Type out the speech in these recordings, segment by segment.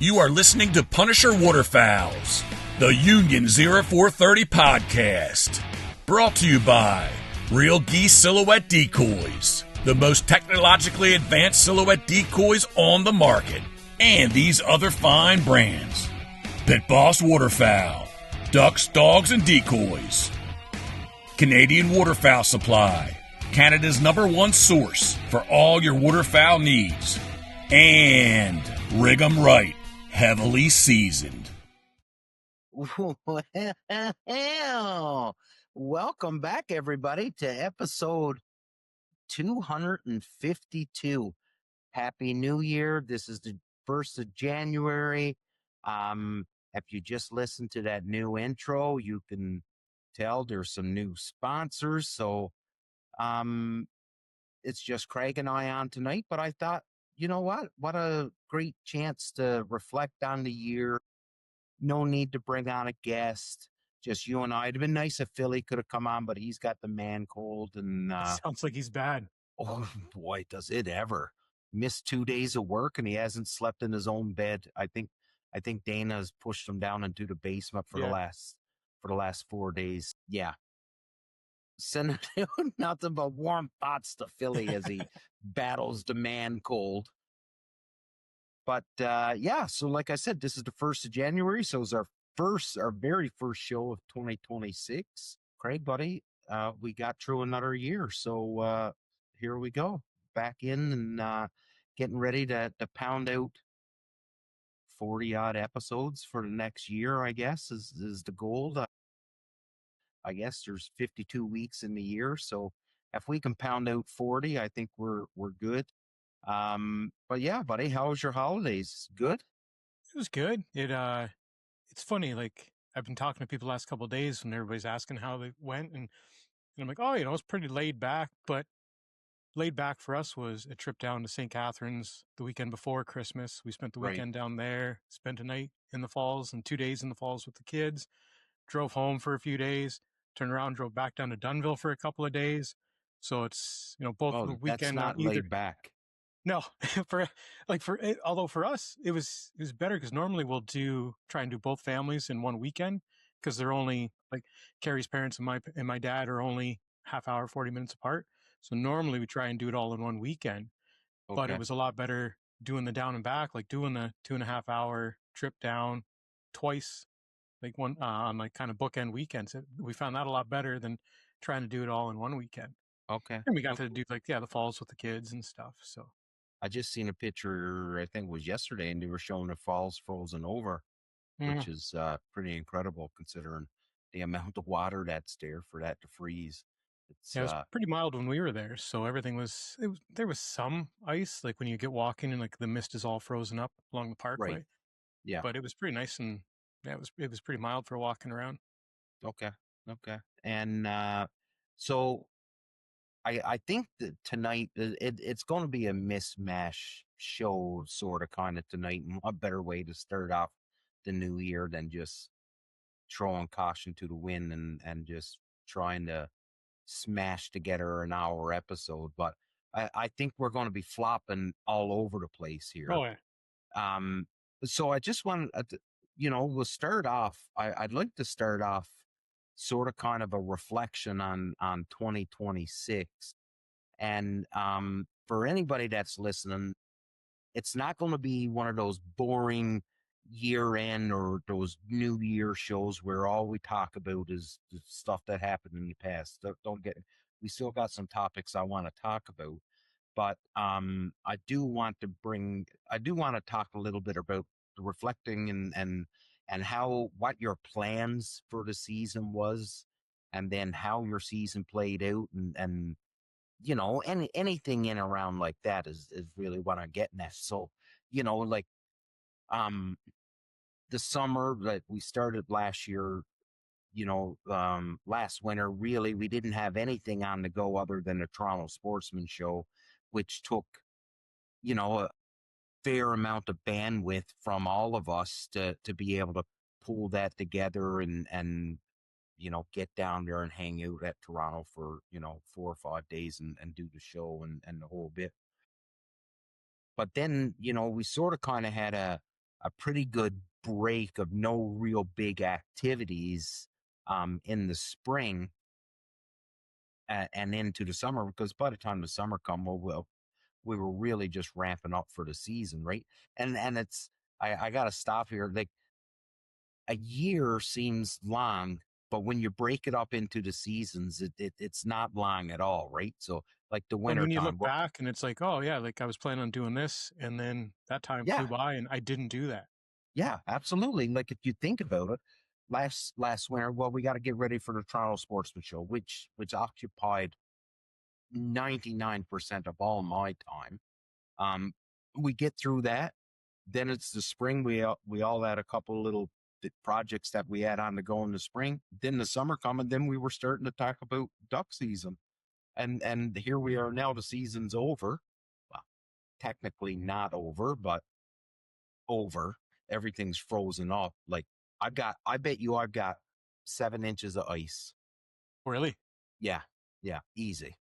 You are listening to Punisher Waterfowls, the Union 0430 podcast. Brought to you by Real Geese Silhouette Decoys, the most technologically advanced silhouette decoys on the market, and these other fine brands. Pit Boss Waterfowl, ducks, dogs, and decoys. Canadian Waterfowl Supply, Canada's #1 source for all your waterfowl needs. And Rig 'em Right, heavily seasoned. Well, welcome back, everybody, to episode 252. Happy New Year. This is the 1st of January. If you just listened to that new intro, you can tell there's some new sponsors. So it's just Craig and I on tonight. But I thought, you know what? What a great chance to reflect on the year. No need to bring on a guest. Just you and I. It'd have been nice if Philly could have come on, but he's got the man cold. And sounds like he's bad. Oh boy, does it ever! Missed 2 days of work, and he hasn't slept in his own bed. I think Dana's pushed him down into the basement for the last 4 days. Yeah, sending nothing but warm thoughts to Philly as he battles the man cold. But so like I said, this is the 1st of January, so it's our very first show of 2026. Craig, buddy, we got through another year, so here we go, back in and getting ready to pound out 40 odd episodes for the next year. I guess is the goal. I guess there's 52 weeks in the year, so if we can pound out 40, I think we're good. But yeah, buddy, how was your holidays? Good? It was good. It's funny, like I've been talking to people the last couple of days when everybody's asking how they went, and I'm like, oh, it's pretty laid back. But laid back for us was a trip down to St. Catharines the weekend before Christmas. We spent the weekend down there, spent a night in the falls and 2 days in the falls with the kids, drove home for a few days, turned around, drove back down to Dunnville for a couple of days. So it's, both the weekend. That's not laid back. No, although for us it was better because normally we'll try and do both families in one weekend because they're only like Carrie's parents and my dad are only half hour, 40 minutes apart. So normally we try and do it all in one weekend, but it was a lot better doing the down and back, like doing the 2.5 hour trip down twice, like one on like kind of bookend weekends. We found that a lot better than trying to do it all in one weekend. Okay. And we got to do the falls with the kids and stuff. So I just seen a picture, I think it was yesterday, and they were showing the falls frozen over, which is pretty incredible considering the amount of water that's there for that to freeze. It was pretty mild when we were there, so everything there was some ice, like when you get walking and like the mist is all frozen up along the parkway. Right. Yeah. But it was pretty nice, and it was pretty mild for walking around. Okay. And so I think that tonight it's going to be a mismatch show, sort of, kind of tonight. And a better way to start off the new year than just throwing caution to the wind and just trying to smash together an hour episode. But I think we're going to be flopping all over the place here. Oh yeah. So I just want to, we'll start off. I'd like to start off sort of kind of a reflection on 2026. And for anybody that's listening, it's not going to be one of those boring year end or those New Year shows where all we talk about is the stuff that happened in the past. We still got some topics I want to talk about, but I do want to talk a little bit about the reflecting and what your plans for the season was, and then how your season played out, and anything in around like that is really what I'm getting at. So, like the summer that we started last year, last winter, really, we didn't have anything on the go other than the Toronto Sportsman Show, which took, a fair amount of bandwidth from all of us to be able to pull that together and get down there and hang out at Toronto for, 4 or 5 days and do the show and the whole bit. But then, we sort of kind of had a a pretty good break of no real big activities in the spring and into the summer, because by the time the summer come, well, we were really just ramping up for the season, right? And it's I gotta stop here. Like, a year seems long, but when you break it up into the seasons, it's not long at all, right? So like the And winter when you time, look back and it's like, oh yeah, like I was planning on doing this, and then that time yeah, flew by and I didn't do that. yeah, absolutely. Like if you think about it, last winter, well, we got to get ready for the Toronto Sportsman Show, which occupied 99% of all my time. We get through that, then it's the spring. We all had a couple little projects that we had on the go in the spring. Then the summer come, and then we were starting to talk about duck season, and here we are now. The season's over. Well, technically not over, but over. Everything's frozen up. Like I bet you I've got 7 inches of ice. Really? Yeah, yeah, easy.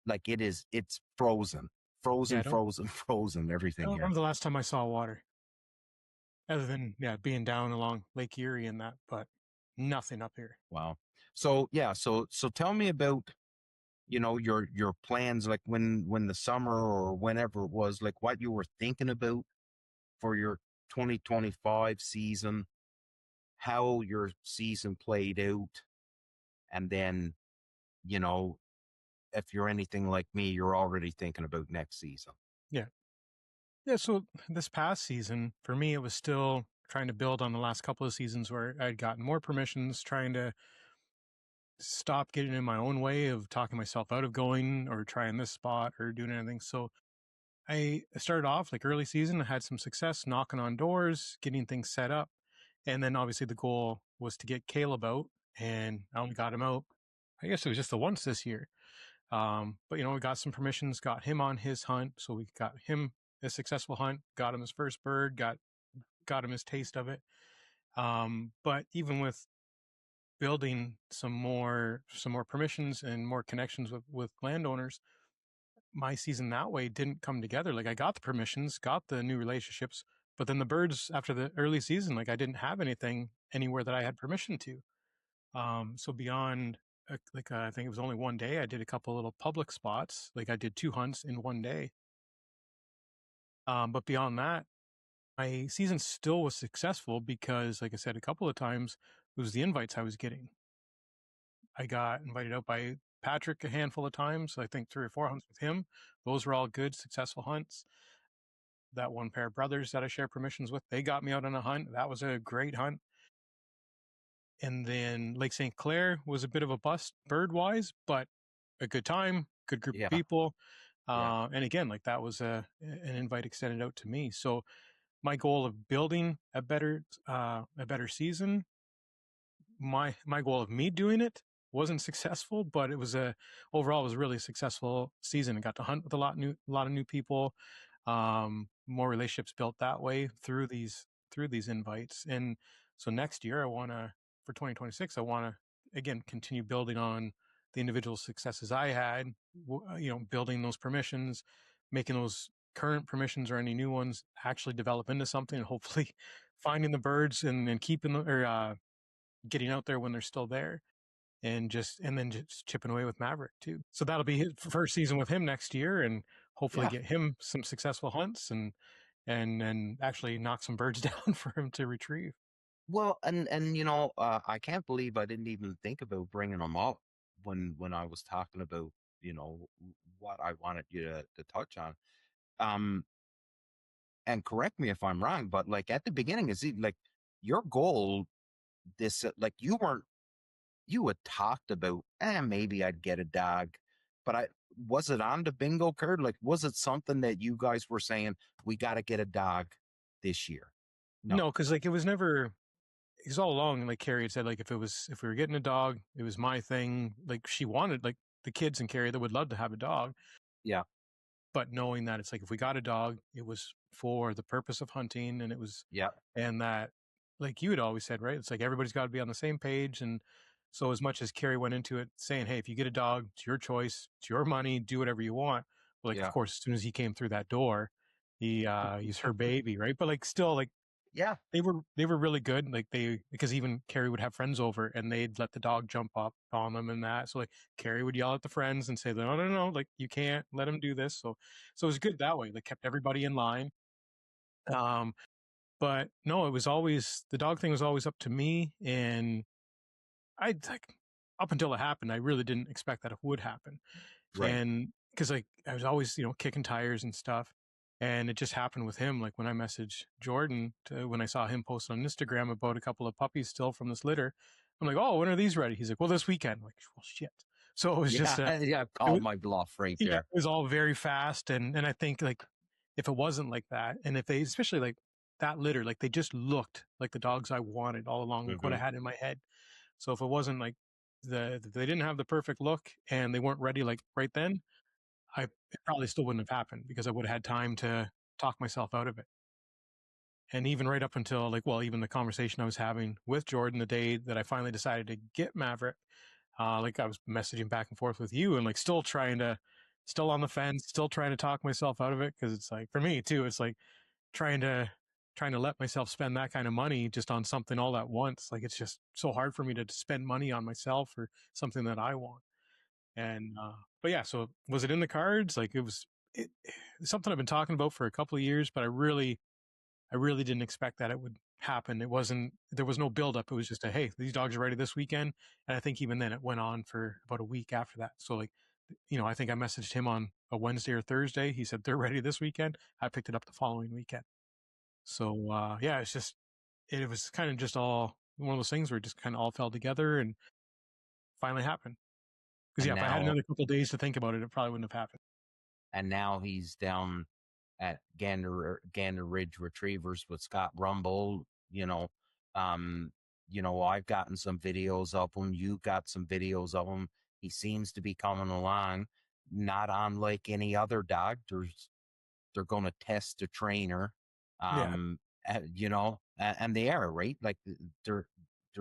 Like it's frozen, frozen, Yeah, frozen, frozen. I Everything don't here. remember the last time I saw water, other than being down along Lake Erie and that, but nothing up here. Wow. So yeah, so tell me about, your plans, like when the summer or whenever it was, like what you were thinking about for your 2025 season, how your season played out, and then, you know, if you're anything like me, you're already thinking about next season. Yeah. Yeah. So this past season, for me, it was still trying to build on the last couple of seasons where I'd gotten more permissions, trying to stop getting in my own way of talking myself out of going or trying this spot or doing anything. So I started off like early season, I had some success knocking on doors, getting things set up. And then obviously the goal was to get Caleb out, and I only got him out. I guess it was just the once this year. But we got some permissions, got him on his hunt. So we got him a successful hunt, got him his first bird, got him his taste of it. But even with building some more permissions and more connections with landowners, my season that way didn't come together. Like I got the permissions, got the new relationships, but then the birds after the early season, like I didn't have anything anywhere that I had permission to. So beyond I think it was only one day, I did a couple little public spots. Like I did 2 hunts in one day. But beyond that, my season still was successful because, like I said, a couple of times it was the invites I was getting. I got invited out by Patrick a handful of times. I think 3 or 4 hunts with him. Those were all good, successful hunts. That one pair of brothers that I share permissions with, they got me out on a hunt. That was a great hunt. And then Lake St. Clair was a bit of a bust bird wise, but a good time, good group of Yeah, people. yeah, And again, like that was an invite extended out to me. So my goal of building a better season, my goal of me doing it wasn't successful, but it was overall it was a really successful season. I got to hunt with a lot of new people, more relationships built that way through these invites. And so next year for 2026, I want to again continue building on the individual successes I had, building those permissions, making those current permissions or any new ones actually develop into something, and hopefully finding the birds and keeping them, or getting out there when they're still there, and then just chipping away with Maverick too. So that'll be his first season with him next year, and hopefully yeah. get him some successful hunts and actually knock some birds down for him to retrieve. Well, and I can't believe I didn't even think about bringing them up when I was talking about, what I wanted you to touch on. Um, and correct me if I'm wrong, but like at the beginning, is it like your goal? This like you had talked about, maybe I'd get a dog, but was it on the bingo card? Like, was it something that you guys were saying we got to get a dog this year? No. No, because like it was never. Because all along, like Carrie had said, like if we were getting a dog, it was my thing. Like she wanted, like the kids and Carrie, that would love to have a dog, Yeah. but knowing that it's like if we got a dog, it was for the purpose of hunting, and it was, Yeah. and that, like you had always said, right? It's like everybody's got to be on the same page, and so as much as Carrie went into it saying, "Hey, if you get a dog, it's your choice, it's your money, do whatever you want." Well, like of Yeah. course, as soon as he came through that door, he's her baby, right? But like still like Yeah. they were really good. Like because even Carrie would have friends over and they'd let the dog jump up on them and that. So like Carrie would yell at the friends and say, no, no, no, like you can't let him do this. So it was good that way. They kept everybody in line. But no, it was always the dog thing was always up to me, and I like up until it happened, I really didn't expect that it would happen. Right. And because like I was always kicking tires and stuff, and it just happened with him. Like when I messaged Jordan when I saw him post on Instagram about a couple of puppies still from this litter, I'm like, oh, when are these ready? He's like, well, this weekend. I'm like, well, shit. So it was just Yeah. Yeah. it Called was, my bluff right yeah, it there. was all very fast, and I think like if it wasn't like that, and if they especially like that litter, like they just looked like the dogs I wanted all along, like what I Mm-hmm. had in my head. So if it wasn't like they didn't have the perfect look and they weren't ready like right then, it probably still wouldn't have happened because I would have had time to talk myself out of it. And even right up until like, well, even the conversation I was having with Jordan the day that I finally decided to get Maverick, like I was messaging back and forth with you and like still on the fence, still trying to talk myself out of it. Cause it's like, for me too, it's like trying to, trying to let myself spend that kind of money just on something all at once. Like it's just so hard for me to spend money on myself or something that I want. And, but yeah, so was it in the cards? Like it's something I've been talking about for a couple of years, but I really didn't expect that it would happen. There was no buildup. It was just hey, these dogs are ready this weekend. And I think even then it went on for about a week after that. So like, I think I messaged him on a Wednesday or Thursday. He said they're ready this weekend. I picked it up the following weekend. So, yeah, it was kind of just all one of those things where it just kind of all fell together and finally happened. Because And yeah, if I had now, another couple of days to think about it, it probably wouldn't have happened. he's down at Gander Ridge Retrievers with Scott Rumble. You know, um, I've gotten some videos of him. You've got some videos of him. He seems to be coming along, not unlike any other dog. They're going to test a trainer, Yeah. and they are right. Like they're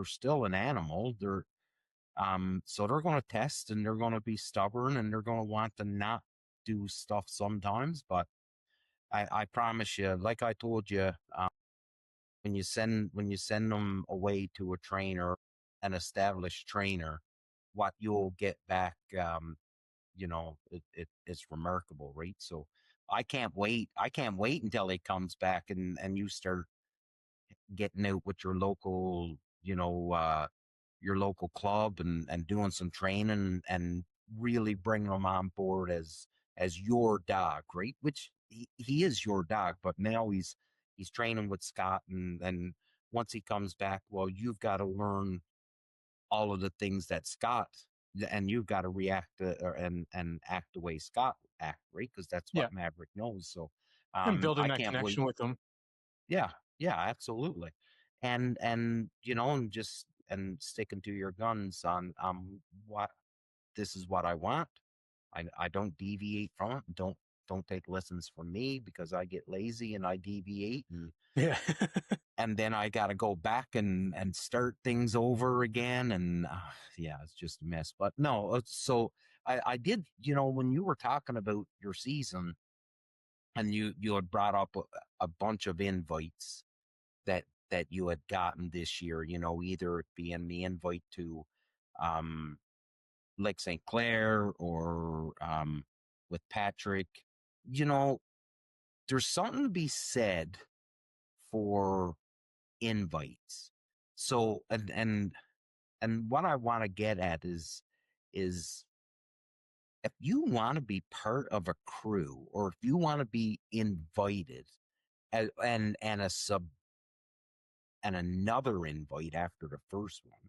still an animal. So they're going to test and they're going to be stubborn and they're going to want to not do stuff sometimes. But I promise you, like I told you, when you send them away to a trainer, an established trainer, what you'll get back, it's remarkable, right? So I can't wait. I can't wait until he comes back and you start getting out with your local club and doing some training and really bringing them on board as your dog, right? Which he is your dog, but now he's training with Scott and once he comes back, well, you've got to learn all of the things that Scott and you've got to react and act the way Scott would act, right? Because that's Yeah. what Maverick knows. So And building I that can't wait. connection with them. Yeah, yeah, absolutely. And and just and sticking to your guns on what this is what I want. I don't deviate from it. Don't take lessons from me because I get lazy and I deviate Yeah. and then I got to go back and start things over again and yeah, it's just a mess. But no, so I did, when you were talking about your season and you had brought up a bunch of invites that you had gotten this year, either it being the invite to um, Lake St. Clair or with Patrick, you know, there's something to be said for invites. So and what I want to get at is if you want to be part of a crew or if you want to be invited and a sub and another invite after the first one,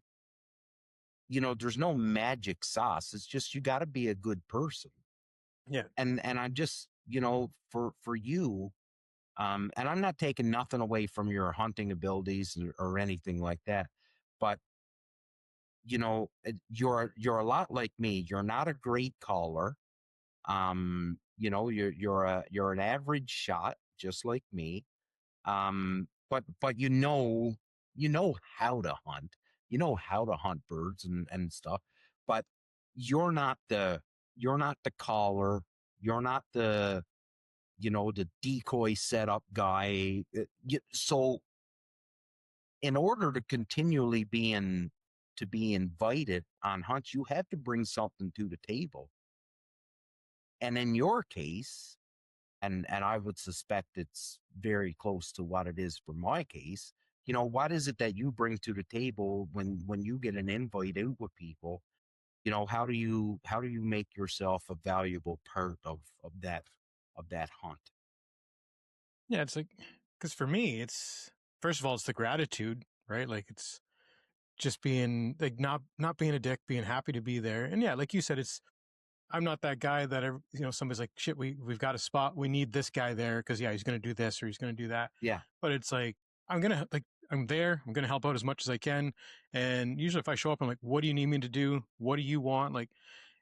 there's no magic sauce. It's just you got to be a good person. Yeah. And I just, for you, and I'm not taking nothing away from your hunting abilities or anything like that, but you're a lot like me. You're not a great caller. You're an average shot, just like me. But you know how to hunt. You know how to hunt birds and stuff. But you're not the you're not the caller. You're not the decoy setup guy. So in order to continually to be invited on hunts, you have to bring something to the table. And in your case, and I would suspect it's very close to what it is for my case, what is it that you bring to the table when you get an invite out with people? How do you make yourself a valuable part of that hunt? Yeah, it's like, because for me, it's first of all, it's the gratitude, right? Like it's just being like not being a dick, being happy to be there. And yeah, like you said, I'm not that guy that somebody's like, shit, we've got a spot, we need this guy there because yeah, he's gonna do this or he's gonna do that. Yeah. But it's like I'm there, I'm gonna help out as much as I can. And usually if I show up, I'm like, what do you need me to do? What do you want? Like,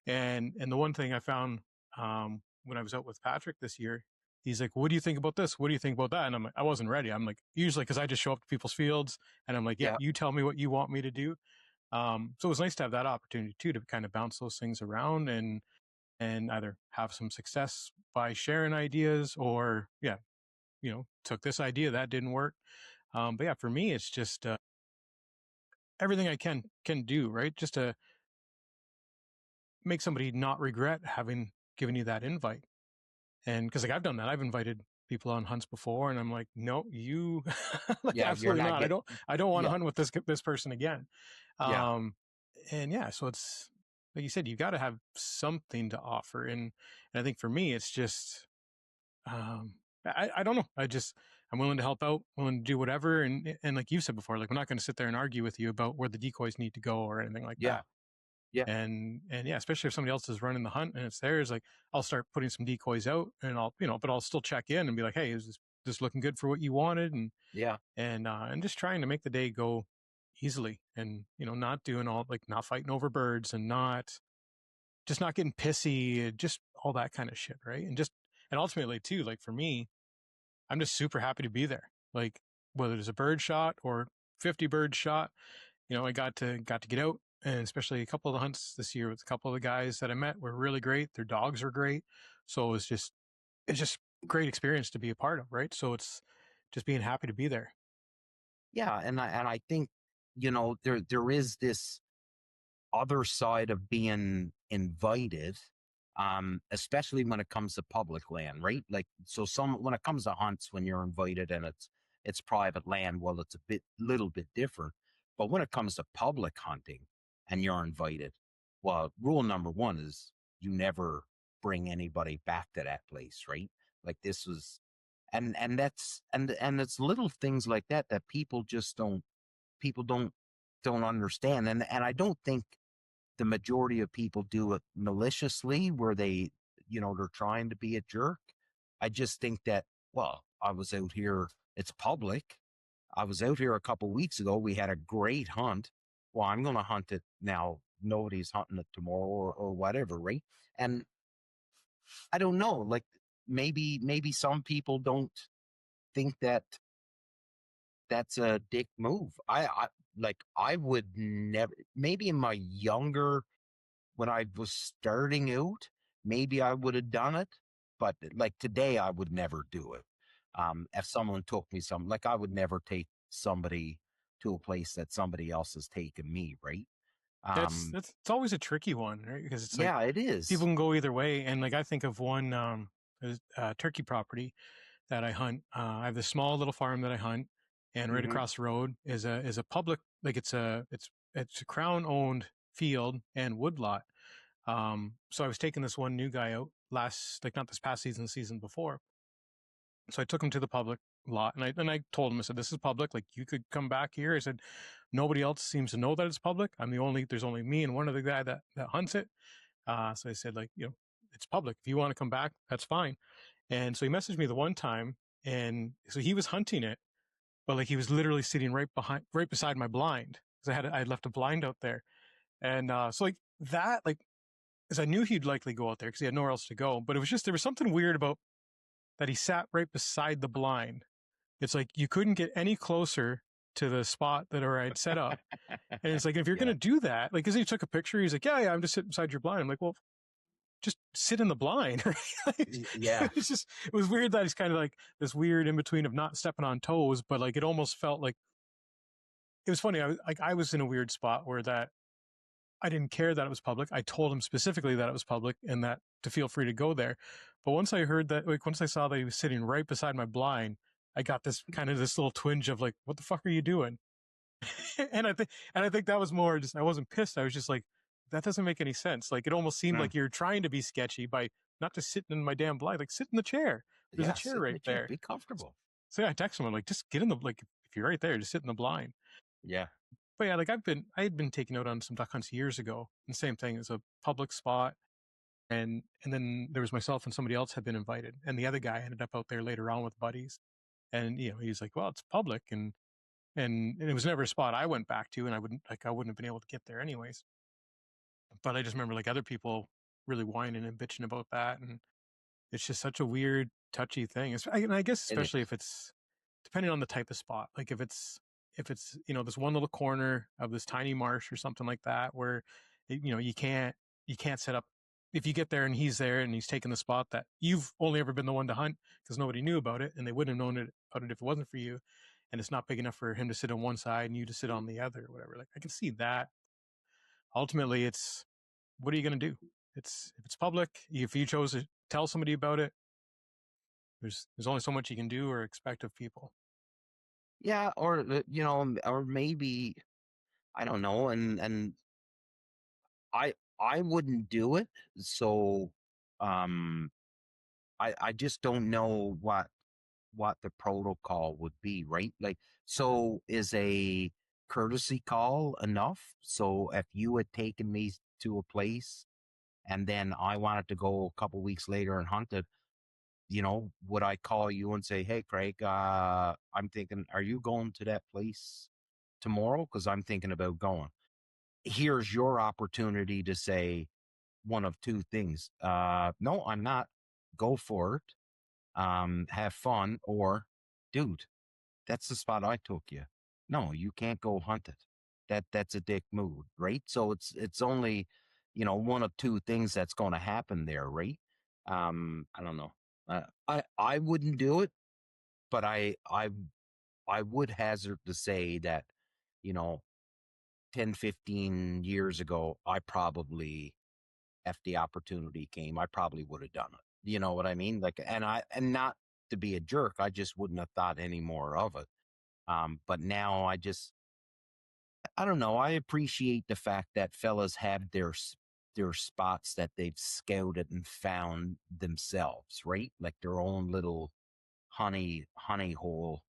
and the one thing I found when I was out with Patrick this year, he's like, what do you think about this? What do you think about that? And I'm like, I wasn't ready. I'm like, usually because I just show up to people's fields and I'm like, yeah, you tell me what you want me to do. So it was nice to have that opportunity too, to kind of bounce those things around and either have some success by sharing ideas or took this idea that didn't work. But yeah, for me, it's just everything I can do, right? Just to make somebody not regret having given you that invite. And because like I've done that, I've invited people on hunts before, and I'm like, no, you, like absolutely not. I don't want to hunt with this person again. And yeah, so it's like you said, you got to have something to offer, and I think for me, it's just, I don't know, I'm willing to help out, willing to do whatever, and like you said before, like we're not going to sit there and argue with you about where the decoys need to go or anything like that. Yeah. And yeah, especially if somebody else is running the hunt and it's theirs, like I'll start putting some decoys out and but I'll still check in and be like, hey, is this looking good for what you wanted? And and just trying to make the day go easily and, not doing all like not fighting over birds and not getting pissy, just all that kind of shit. Right. And ultimately too, like for me, I'm just super happy to be there. Like whether there's a bird shot or 50 birds shot, I got to get out. And especially a couple of the hunts this year with a couple of the guys that I met were really great. Their dogs were great. So it's just great experience to be a part of. Right. So it's just being happy to be there. Yeah. And I think, there is this other side of being invited, especially when it comes to public land, right? Like, so when it comes to hunts, when you're invited and it's private land, well, it's little bit different. But when it comes to public hunting and you're invited, well, rule number one is you never bring anybody back to that place, right? Like this was, and it's little things like that people just don't understand. And I don't think the majority of people do it maliciously where they're trying to be a jerk. I just think that, well, I was out here, it's public. I was out here a couple weeks ago. We had a great hunt. Well, I'm going to hunt it now. Nobody's hunting it tomorrow or whatever, right? And I don't know, like maybe some people don't think that that's a dick move. I would never, maybe in my younger, when I was starting out, maybe I would have done it, but like today I would never do it. If someone took me like I would never take somebody to a place that somebody else has taken me, right? It's always a tricky one, right? Because it's like, it is. People can go either way. And like, I think of one, turkey property that I hunt. I have this small little farm that I hunt, and right across the road is a public, like it's a Crown owned field and woodlot. So I was taking this one new guy out not this past season, the season before. So I took him to the public lot and I told him, I said, this is public. Like you could come back here. I said, nobody else seems to know that it's public. There's only me and one other guy that hunts it. So I said, like, it's public. If you want to come back, that's fine. And so he messaged me the one time, and so he was hunting it, but like he was literally sitting right beside my blind because I had left a blind out there. And so like that, like, because I knew he'd likely go out there because he had nowhere else to go. But it was just, there was something weird about that. He sat right beside the blind. It's like you couldn't get any closer to the spot that I'd set up. And it's like, if you're going to do that, like, because he took a picture, he's like, yeah, I'm just sitting beside your blind. I'm like, well, just sit in the blind. Yeah. It was weird that it's kind of like this weird in between of not stepping on toes, but like it almost felt like it was funny. I was in a weird spot where that I didn't care that it was public. I told him specifically that it was public and that to feel free to go there. But once I heard that, like once I saw that he was sitting right beside my blind, I got this kind of this little twinge of like, what the fuck are you doing? and I think that was more just I wasn't pissed. I was just like, that doesn't make any sense. Like it almost seemed like you're trying to be sketchy by not just sitting in my damn blind. Like sit in the chair. There's a chair right there. Be comfortable. So yeah, I texted him. I'm like, just get in the like if you're right there, just sit in the blind. Yeah. But yeah, like I had been taken out on some duck hunts years ago. And same thing, it's a public spot. And then there was myself and somebody else had been invited. And the other guy ended up out there later on with buddies. And you know, he's like, well, it's public and it was never a spot I went back to and I wouldn't have been able to get there anyways. But I just remember like other people really whining and bitching about that. And it's just such a weird, touchy thing. And I guess especially if it's depending on the type of spot, like if it's you know this one little corner of this tiny marsh or something like that where you know you can't set up if you get there and he's there and he's taking the spot that you've only ever been the one to hunt because nobody knew about it and they wouldn't have known about it if it wasn't for you, and it's not big enough for him to sit on one side and you to sit on the other or whatever. Like I can see that. Ultimately, it's what are you going to do? It's if it's public, if you chose to tell somebody about it, there's only so much you can do or expect of people. Yeah, or you know, or maybe I don't know, and I wouldn't do it. So, I just don't know what the protocol would be, right? Like, so is a courtesy call enough? So if you had taken me to a place and then I wanted to go a couple weeks later and hunt it, you know, would I call you and say, hey, Craig, I'm thinking, are you going to that place tomorrow? Because I'm thinking about going. Here's your opportunity to say one of two things. No, I'm not. Go for it. Have fun. Or, dude, that's the spot I took you. No, you can't go hunt it. That's a dick move, right? So it's only, you know, one of two things that's going to happen there, right? I don't know. I wouldn't do it, but I would hazard to say that, you know, 10, 15 years ago, I probably, if the opportunity came, I probably would have done it. You know what I mean? Like, and not to be a jerk, I just wouldn't have thought any more of it. But now I don't know. I appreciate the fact that fellas have their spots that they've scouted and found themselves, right? Like their own little honey hole.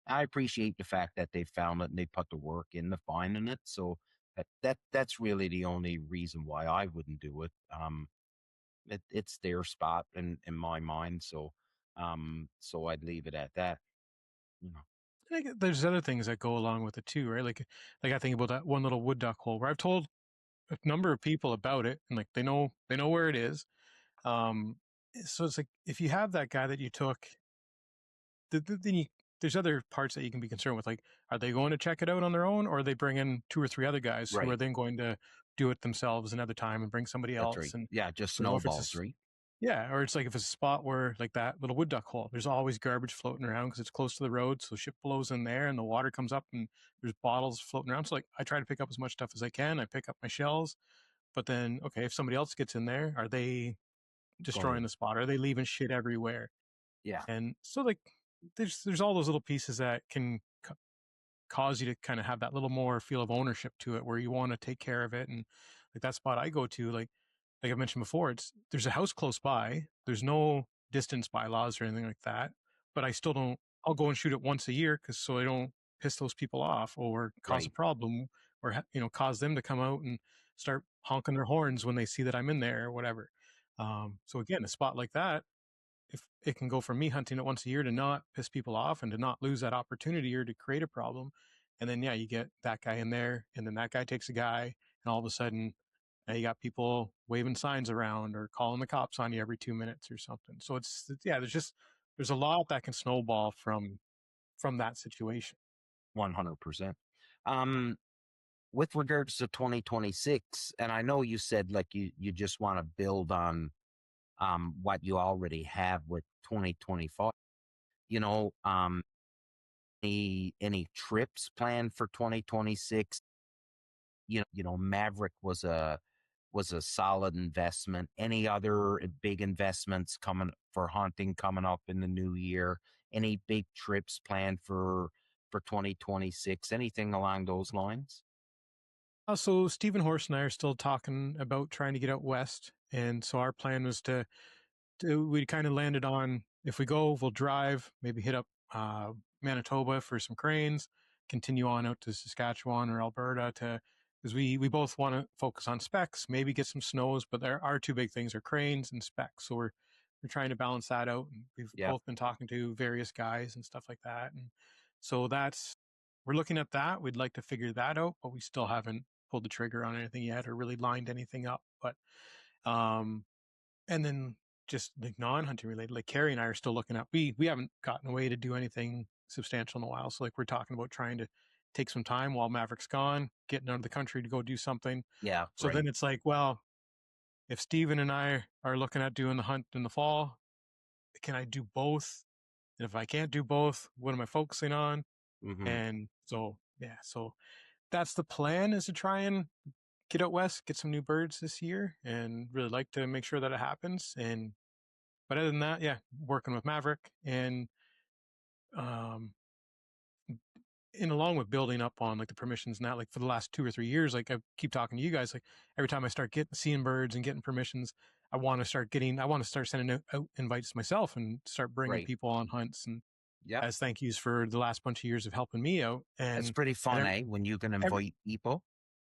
I appreciate the fact that they found it and they put the work into finding it. So that's really the only reason why I wouldn't do it. It's their spot in my mind. So so I'd leave it at that. You know. I think there's other things that go along with it too, right? Like I think about that one little wood duck hole where I've told a number of people about it, and like they know where it is. So it's like if you have that guy that you took, then there's other parts that you can be concerned with. Like, are they going to check it out on their own, or are they bring in 2 or 3 other guys who are then going to do it themselves another time and bring somebody else? Right. And yeah, just snowballs, right? Yeah, or it's like if it's a spot where like that little wood duck hole, there's always garbage floating around because it's close to the road. So shit blows in there and the water comes up and there's bottles floating around. So like I try to pick up as much stuff as I can. I pick up my shells, but then okay, if somebody else gets in there, are they destroying the spot? Are they leaving shit everywhere? Yeah. And so like there's all those little pieces that can cause you to kind of have that little more feel of ownership to it where you want to take care of it. And like that spot I go to, like I mentioned before, there's a house close by. There's no distance bylaws or anything like that, but I still don't, I'll go and shoot it once a year so I don't piss those people off or cause a problem or, you know, cause them to come out and start honking their horns when they see that I'm in there or whatever. So again, a spot like that, if it can go from me hunting it once a year to not piss people off and to not lose that opportunity or to create a problem. And then, yeah, you get that guy in there and then that guy takes a guy and all of a sudden you got people waving signs around or calling the cops on you every 2 minutes or something. So yeah, there's a lot that can snowball from that situation. 100%. with regards to 2026, and I know you said like you just want to build on what you already have with 2025. You know, any trips planned for 2026? Maverick was a solid investment. Any other big investments coming for hunting coming up in the new year? Any big trips planned for 2026? Anything along those lines? So Stephen Horse and I are still talking about trying to get out west, and so our plan was we kind of landed on, if we go, we'll drive, maybe hit up Manitoba for some cranes, continue on out to Saskatchewan or Alberta because we both want to focus on specs, maybe get some snows, but our two big things are cranes and specs. So we're trying to balance that out. And we've Yeah, both been talking to various guys and stuff like that. And so we're looking at that. We'd like to figure that out, but we still haven't pulled the trigger on anything yet or really lined anything up. But um, and then just like non-hunting related, like Carrie and I are still looking at, we haven't gotten away to do anything substantial in a while. So like we're talking about trying to take some time while Maverick's gone, getting out of the country to go do something. yeah, So right. then it's like, well, if Steven and I are looking at doing the hunt in the fall, can I do both? And if I can't do both, what am I focusing on? Mm-hmm. And so, yeah, so that's the plan, is to try and get out west, get some new birds this year, and really like to make sure that it happens. But other than that, yeah, working with Maverick and um along with building up on like the permissions and that, like for the last 2 or 3 years, like I keep talking to you guys, like every time I start seeing birds and getting permissions, I want to start sending out invites myself and start bringing Right. people on hunts and Yep. as thank yous for the last bunch of years of helping me out. It's And pretty fun, every, when you can every invite people.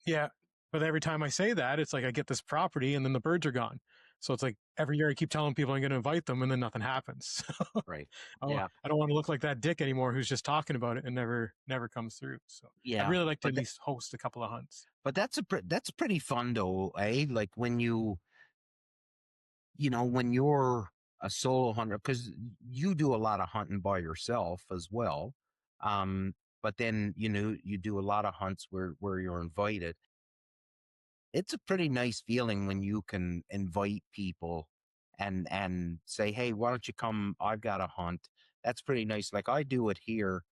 yeah, but every time I say that, it's like I get this property and then the birds are gone. So it's like every year I keep telling people I'm going to invite them and then nothing happens. Right. I Yeah. don't want to look like that dick anymore who's just talking about it and never comes through. So I'd Yeah. really like to But at least host a couple of hunts. but that's pretty fun though, eh? Like when you're a solo hunter, because you do a lot of hunting by yourself as well. Um, but then you do a lot of hunts where you're invited. It's a pretty nice feeling when you can invite people and say, hey, why don't you come? I've got a hunt. That's pretty nice. Like I do it here.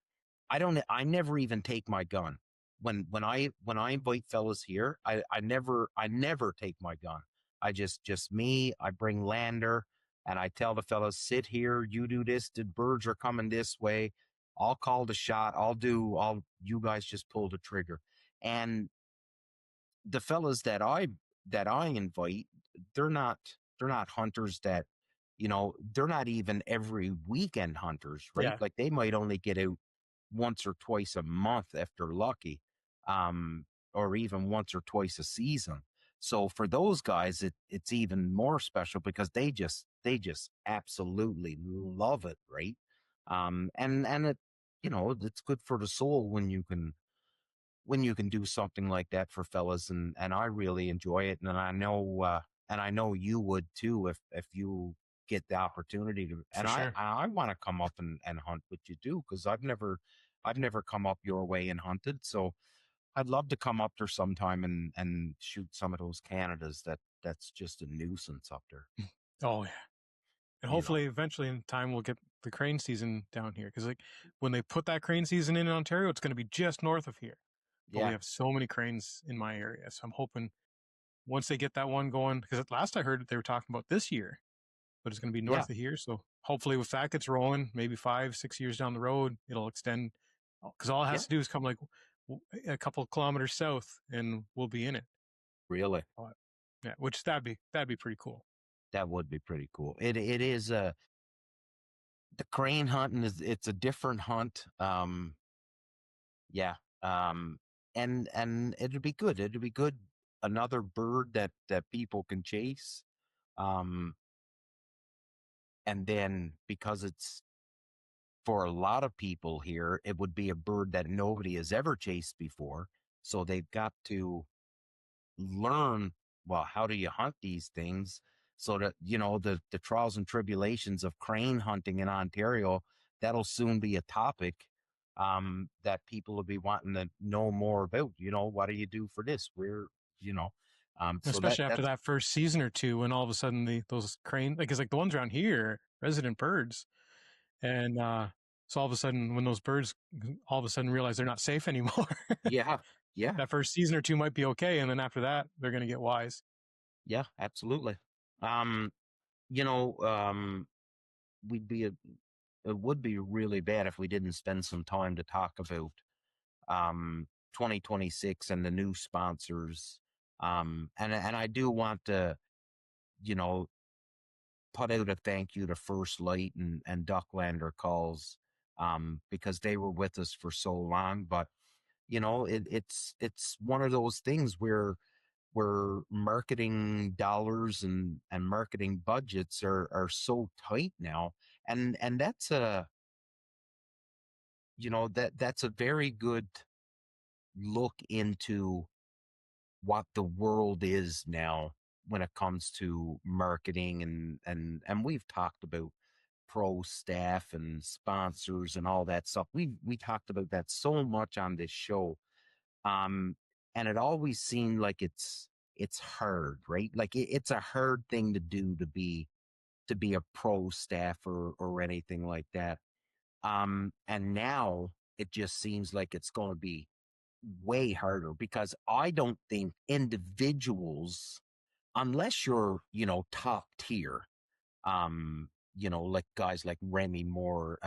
I never even take my gun. When I invite fellas here, I never take my gun. I just me, I bring lander and I tell the fellas, sit here, you do this, the birds are coming this way. I'll call the shot. You guys just pull the trigger. And the fellas that I invite, they're not they're not hunters that, they're not even every weekend hunters, right? Yeah, Like they might only get out once or twice a month if they're lucky, um, or even once or twice a season. So for those guys, it's even more special because they just absolutely love it, right? And it's good for the soul when you can do something like that for fellas, and I really enjoy it, and I know you would too if you get the opportunity to. for And I sure. I want to come up and hunt with you too, because I've never come up your way and hunted, so I'd love to come up there sometime and shoot some of those Canadas that's just a nuisance up there. Oh yeah. And You know, hopefully eventually in time we'll get the crane season down here. Cause like when they put that crane season in Ontario, it's going to be just north of here. But we yeah, have so many cranes in my area. So I'm hoping once they get that one going, because at last I heard they were talking about this year, but it's going to be yeah, north of here. So hopefully, if that gets rolling, maybe 5, 6 years down the road, it'll extend. Because all it yeah. has to do is come like a couple of kilometers south, and we'll be in it. Really, Yeah, which that'd be pretty cool. that would be pretty cool. It is the crane hunting it's a different hunt. Yeah. Um, and it'd be good. It'd be good. Another bird that people can chase. Um, and then because it's for a lot of people here, it would be a bird that nobody has ever chased before. So they've got to learn, well, how do you hunt these things? So that, the trials and tribulations of crane hunting in Ontario, that'll soon be a topic. that people will be wanting to know more about. What do you do for this? You know, so Especially after that's that first season or two, when all of a sudden those crane, like, it's like the ones around here, resident birds, and so all of a sudden when those birds all of a sudden realize they're not safe anymore, yeah, yeah, that first season or two might be okay, and then after that they're going to get wise. yeah, absolutely. Um, you know, we'd be it would be really bad if we didn't spend some time to talk about um 2026 and the new sponsors. And I do want to, you know, put out a thank you to First Light and Ducklander calls, because they were with us for so long. But it's one of those things where marketing dollars and marketing budgets are so tight now, and that's a very good look into what the world is now when it comes to marketing, and we've talked about pro staff and sponsors and all that stuff. We talked about that so much on this show. um and it always seemed like it's hard, right? Like it's a hard thing to do, to be a pro staff or anything like that. And now it just seems like it's going to be way harder, because I don't think individuals, unless you're, top tier, like guys like Remy Warren,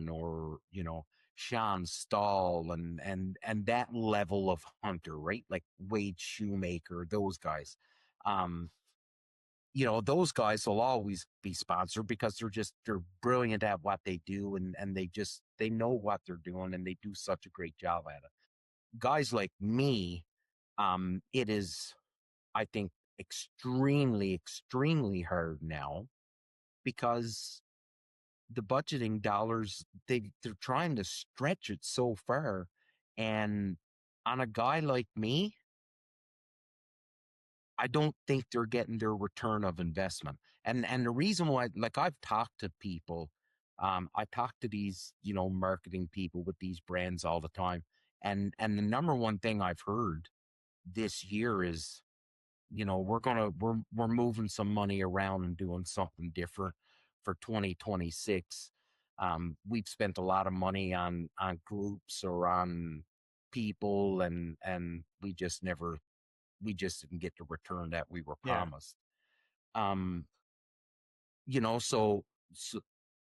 or, Sean Stahl, and that level of hunter, right? Like Wade Shoemaker, those guys. Um, those guys will always be sponsored because they're brilliant at what they do, and they know what they're doing, and they do such a great job at it. Guys like me, it is, I think, extremely, extremely hard now, because the budgeting dollars, they're trying to stretch it so far. And on a guy like me, I don't think they're getting their return of investment. And the reason why, like, I've talked to people, I talk to these, marketing people with these brands all the time. And the number one thing I've heard this year is, we're moving some money around and doing something different for 2026. We've spent a lot of money on groups or on people, and we just didn't get the return that we were Yeah. promised. Um, so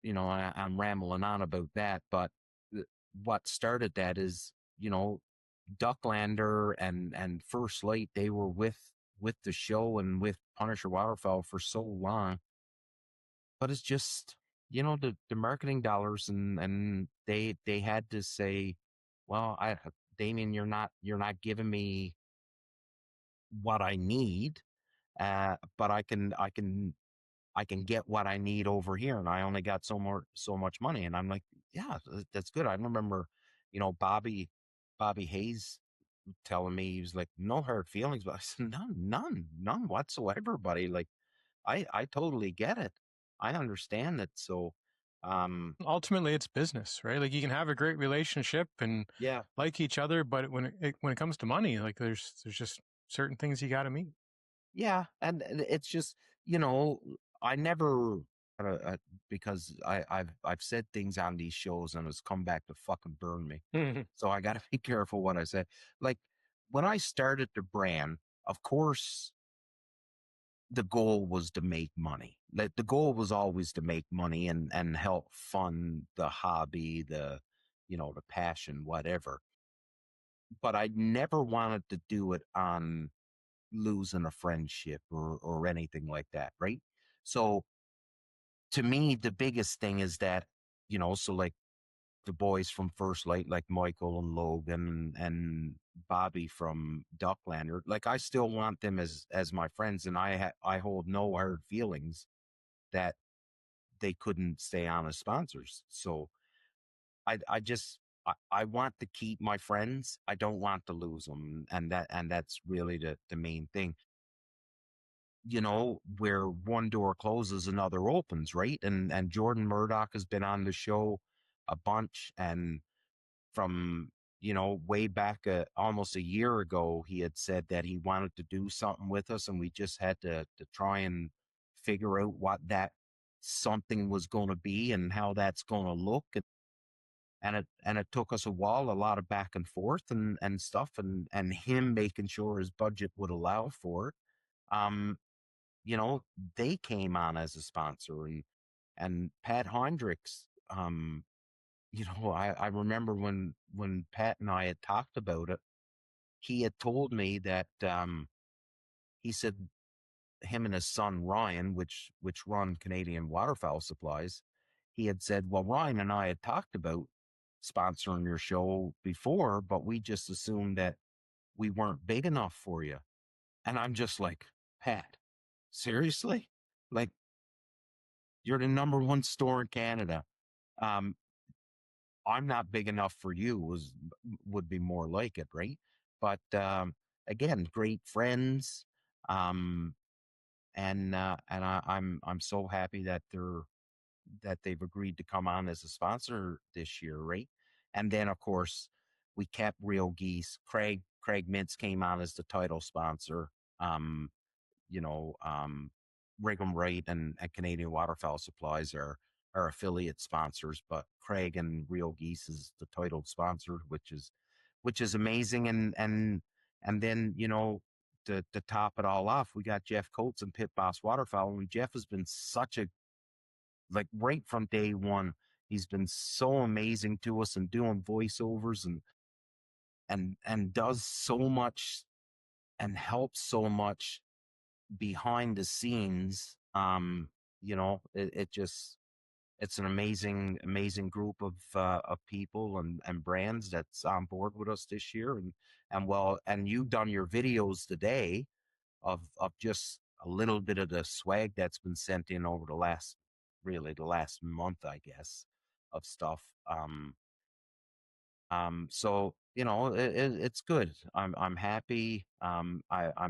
I'm rambling on about that, but what started that is, Ducklander and First Light, they were with the show and with Punisher Waterfowl for so long, but it's just, the marketing dollars, and they had to say, well, Damien, you're not giving me what I need, but I can get what I need over here, and I only got so much money. And I'm like, yeah, that's good. I remember, Bobby Hayes telling me, he was like, no hard feelings, but I said, none whatsoever, buddy. Like, I totally get it. I understand it. So, Ultimately it's business, right? Like, you can have a great relationship and yeah, like each other, but when it comes to money, like, there's just certain things you got to meet. yeah. And it's just, you know, I never, uh, uh, because I've said things on these shows and it's come back to fucking burn me. So I got to be careful what I say. Like, when I started the brand, of course, the goal was to make money. Like, the goal was always to make money and help fund the hobby, the passion, whatever. But I never wanted to do it on losing a friendship or anything like that, right? So to me, the biggest thing is that, so like the boys from First Light, like Michael and Logan and Bobby from Ducklander, like, I still want them as my friends, and I hold no hard feelings that they couldn't stay on as sponsors. So I just I want to keep my friends. I don't want to lose them, and that's really the main thing. Where one door closes, another opens, right? And Jordan Murdoch has been on the show a bunch. And from, way back almost a year ago, he had said that he wanted to do something with us, and we just had to try and figure out what that something was going to be and how that's going to look. And it took us a while, a lot of back and forth and stuff, and him making sure his budget would allow for it. Um, they came on as a sponsor, and Pat Hendricks, I remember when Pat and I had talked about it, he had told me that he said him and his son Ryan, which run Canadian Waterfowl Supplies, he had said, well, Ryan and I had talked about sponsoring your show before, but we just assumed that we weren't big enough for you. And I'm just like, Pat, seriously? Like, you're the number one store in Canada. Um, I'm not big enough for you would be more like it, right? But again, great friends. Um, I'm so happy that they've agreed to come on as a sponsor this year, right? And then of course we kept Real Geese. Craig Mintz came on as the title sponsor. Um, you know, um, Brigham Wright and Canadian Waterfowl Supplies are affiliate sponsors, but Craig and Real Geese is the titled sponsor, which is amazing. And then to top it all off, we got Jeff Coates and Pit Boss Waterfowl, and Jeff has been such a, like, right from day one, he's been so amazing to us and doing voiceovers and does so much and helps so much behind the scenes. It just, it's an amazing group of people and brands that's on board with us this year. And you've done your videos today of just a little bit of the swag that's been sent in over the last month, I guess, of stuff. So it's good. I'm happy. I'm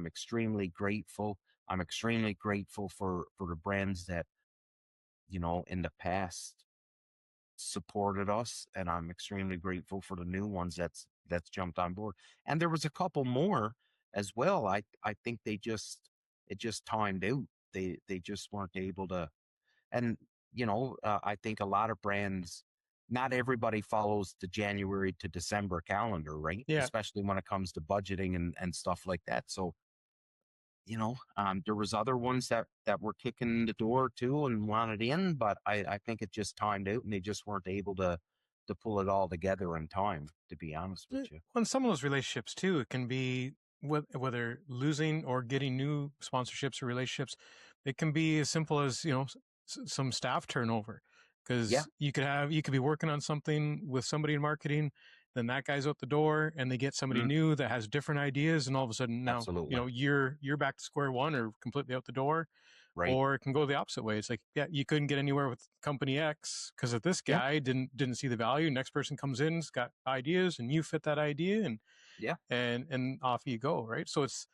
extremely grateful. I'm extremely grateful for the brands that in the past supported us, and I'm extremely grateful for the new ones that's jumped on board. And there was a couple more as well. I think it just timed out. They just weren't able to. And I think a lot of brands, not everybody follows the January to December calendar, right? Yeah. Especially when it comes to budgeting and stuff like that. So there was other ones that were kicking the door too and wanted in, but I think it just timed out and they just weren't able to pull it all together in time, to be honest with you. On some of those relationships too, it can be whether losing or getting new sponsorships or relationships. It can be as simple as some staff turnover, Yeah, because you could be working on something with somebody in marketing, then that guy's out the door, and they get somebody mhm, new that has different ideas, and all of a sudden now absolutely. you're back to square one or completely out the door. Right. Or it can go the opposite way. It's like, yeah, you couldn't get anywhere with company X because of this Yeah, guy didn't see the value. Next person comes in, has got ideas, and you fit that idea, and yeah, and off you go, right? So it's,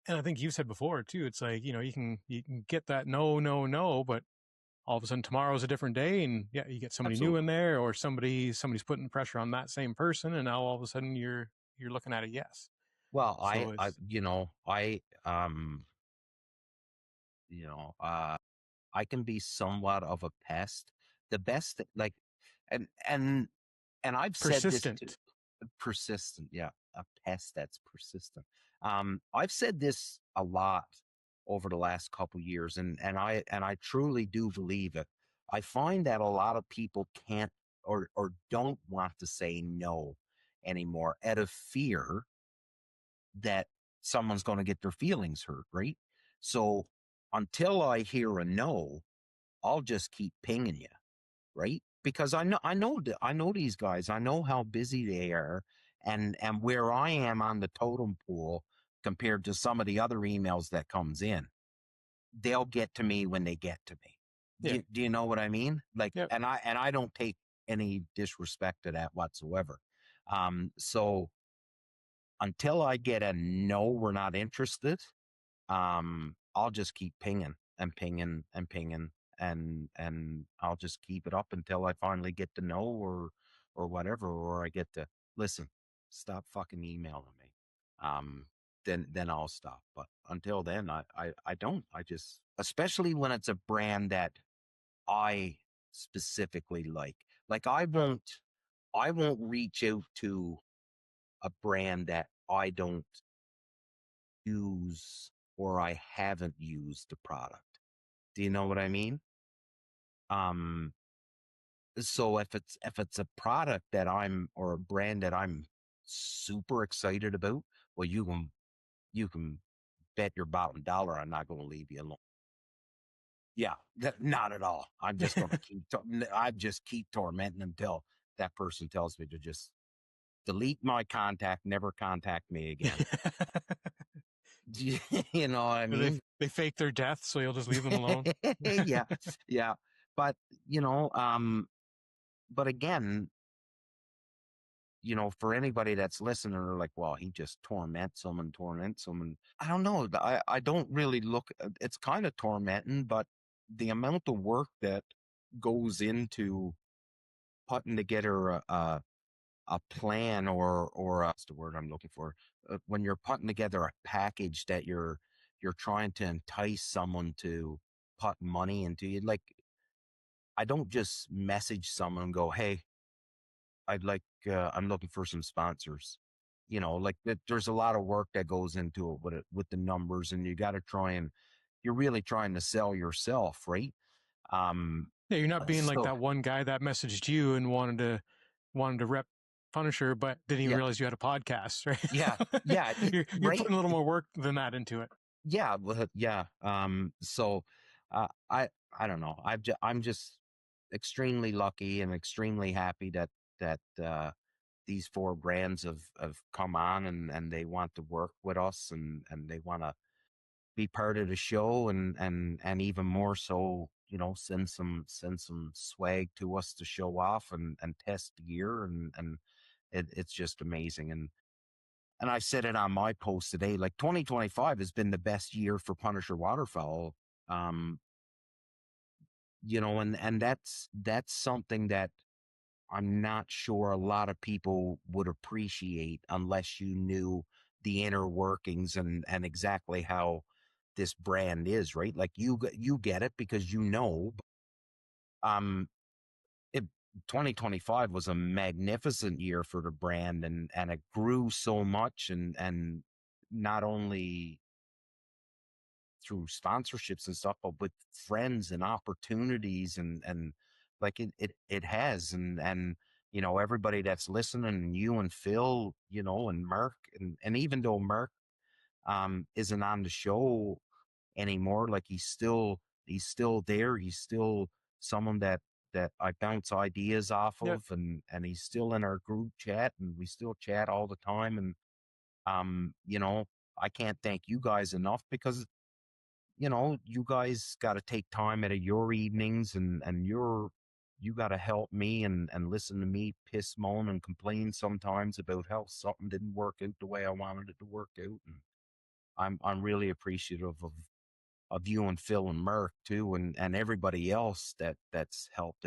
and I think you've said before too. It's like you can get that no, but all of a sudden tomorrow's a different day, and yeah, you get somebody new absolutely. in there, or somebody's putting pressure on that same person, and now all of a sudden you're looking at a yes. Well, So it's I can be somewhat of a pest. The best, like, and I've said this to persistent. persistent, yeah, a pest that's persistent. I've said this a lot over the last couple years, and I truly do believe it. I find that a lot of people can't or don't want to say no anymore out of fear that someone's going to get their feelings hurt, right? So until I hear a no, I'll just keep pinging you, right? Because I know these guys. I know how busy they are, and where I am on the totem pole compared to some of the other emails that comes in. They'll get to me when they get to me. Do Yeah. you, do you know what I mean? Like, Yep. and I don't take any disrespect to that whatsoever. So until I get a no, we're not interested. I'll just keep pinging and pinging and pinging and I'll just keep it up until I finally get to know or whatever, or I get to listen, stop fucking emailing me. Then I'll stop. But until then, I don't. I just, especially when it's a brand that I specifically like. Like I won't reach out to a brand that I don't use or I haven't used the product. Do you know what I mean? Um, so if it's a product that I'm or a brand that I'm super excited about, well, you can bet your bottom dollar I'm not going to leave you alone. Yeah, not at all. I'm just going to I just keep tormenting until that person tells me to just delete my contact, never contact me again. You know what I mean? They fake their death, so you'll just leave them alone. Yeah, yeah. But but again, for anybody that's listening, they're like, well, he just torments them and torments them. And I don't know. I don't really look, it's kind of tormenting, but the amount of work that goes into putting together a plan or what's the word I'm looking for? When you're putting together a package that you're trying to entice someone to put money into you, like I don't just message someone and go, hey, I'm looking for some sponsors. Like there's a lot of work that goes into it with the numbers, and you got to you're really trying to sell yourself, right? Yeah, you're not being like So that one guy that messaged you and wanted to rep Punisher, but didn't even yeah, realize you had a podcast, right? yeah, yeah, You're right. putting a little more work than that into it. Yeah, well, yeah. So I don't know. I'm just extremely lucky and extremely happy that these four brands have come on and they want to work with us and they want to be part of the show and even more so, send some swag to us to show off and test gear and it's just amazing. And I said it on my post today, like 2025 has been the best year for Punisher Waterfowl. Um, and that's something that I'm not sure a lot of people would appreciate unless you knew the inner workings and exactly how this brand is, right? Like you get it because um it 2025 was a magnificent year for the brand and it grew so much and not only through sponsorships and stuff, but with friends and opportunities and like it has and everybody that's listening, and you and Phil, and Merck and even though Merck isn't on the show anymore, like he's still there. He's still someone that I bounce ideas off Yep. of and he's still in our group chat and we still chat all the time and um you know I can't thank you guys enough because you guys got to take time out of your evenings and you got to help me and listen to me piss, moan, and complain sometimes about how something didn't work out the way I wanted it to work out. And I'm really appreciative of you and Phil and Merck too, and everybody else that's helped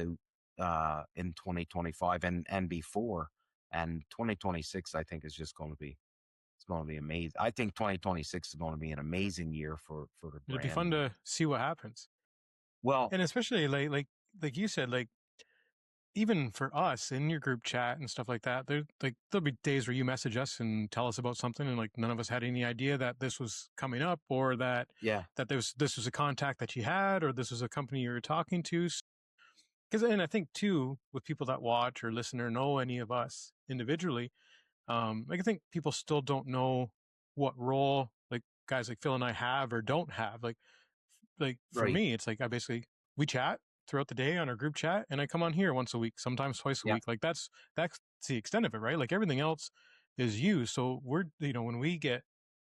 out in 2025 and before. And 2026, I think, is just going to be it's going to be amazing. I think 2026 is going to be an amazing year for the It'll be brand. fun to see what happens. Well, And especially like you said, like even for us in your group chat and stuff like that, there'll be days where you message us and tell us about something, and like none of us had any idea that this was coming up, or that yeah, this was a contact that you had, or this was a company you were talking to. Because, and I think too, with people that watch or listen or know any of us individually, like I think people still don't know what role like guys like Phil and I have or don't have. Like for right, me, it's like we chat throughout the day on our group chat, and I come on here once a week, sometimes twice a yeah, week. Like that's the extent of it, right? Like everything else is you. So we're when we get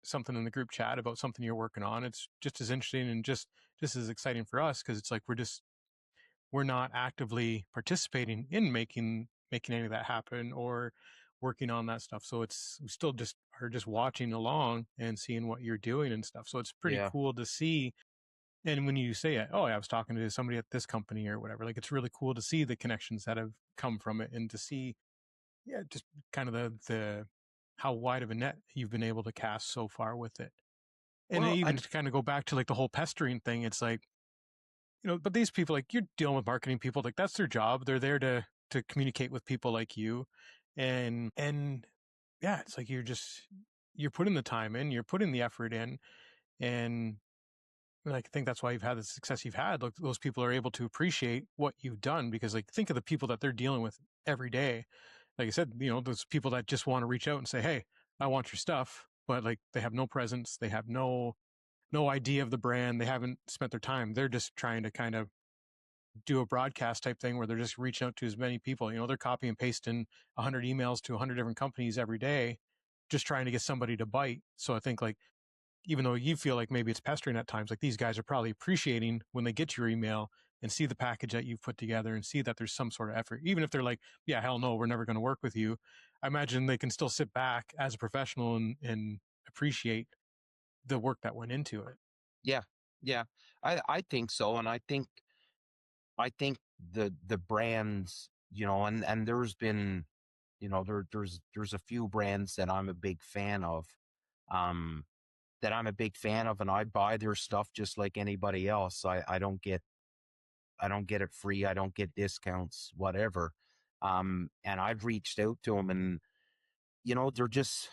something in the group chat about something you're working on, it's just as interesting and just as exciting for us because it's like we're not actively participating in making any of that happen or working on that stuff. So we still just are just watching along and seeing what you're doing and stuff. So it's pretty yeah, cool to see And when you say, oh, I was talking to somebody at this company or whatever, like, it's really cool to see the connections that have come from it, and to see, just kind of the how wide of a net you've been able to cast so far with it. And Well, even to kind of go back to like the whole pestering thing, it's like, but these people, like, you're dealing with marketing people, like, that's their job. They're there to communicate with people like you. And yeah, it's like, you're putting the time in, you're putting the effort in. And like, I think that's why you've had the success you've had. Like, those people are able to appreciate what you've done, because, like, think of the people that they're dealing with every day. Like I said, those people that just want to reach out and say, hey, I want your stuff, but like, they have no presence. They have no idea of the brand. They haven't spent their time. They're just trying to kind of do a broadcast type thing where they're just reaching out to as many people. They're copy and pasting 100 emails to 100 different companies every day, just trying to get somebody to bite. So I think, like, even though you feel like maybe it's pestering at times, like, these guys are probably appreciating when they get your email and see the package that you've put together and see that there's some sort of effort. Even if they're like, yeah, hell no, we're never going to work with you. I imagine they can still sit back as a professional and appreciate the work that went into it. Yeah, yeah, I think so, and I think the brands, and there's been, there's a few brands that I'm a big fan of, um, and I buy their stuff just like anybody else. I don't get it free. I don't get discounts, whatever. And I've reached out to them, and they're just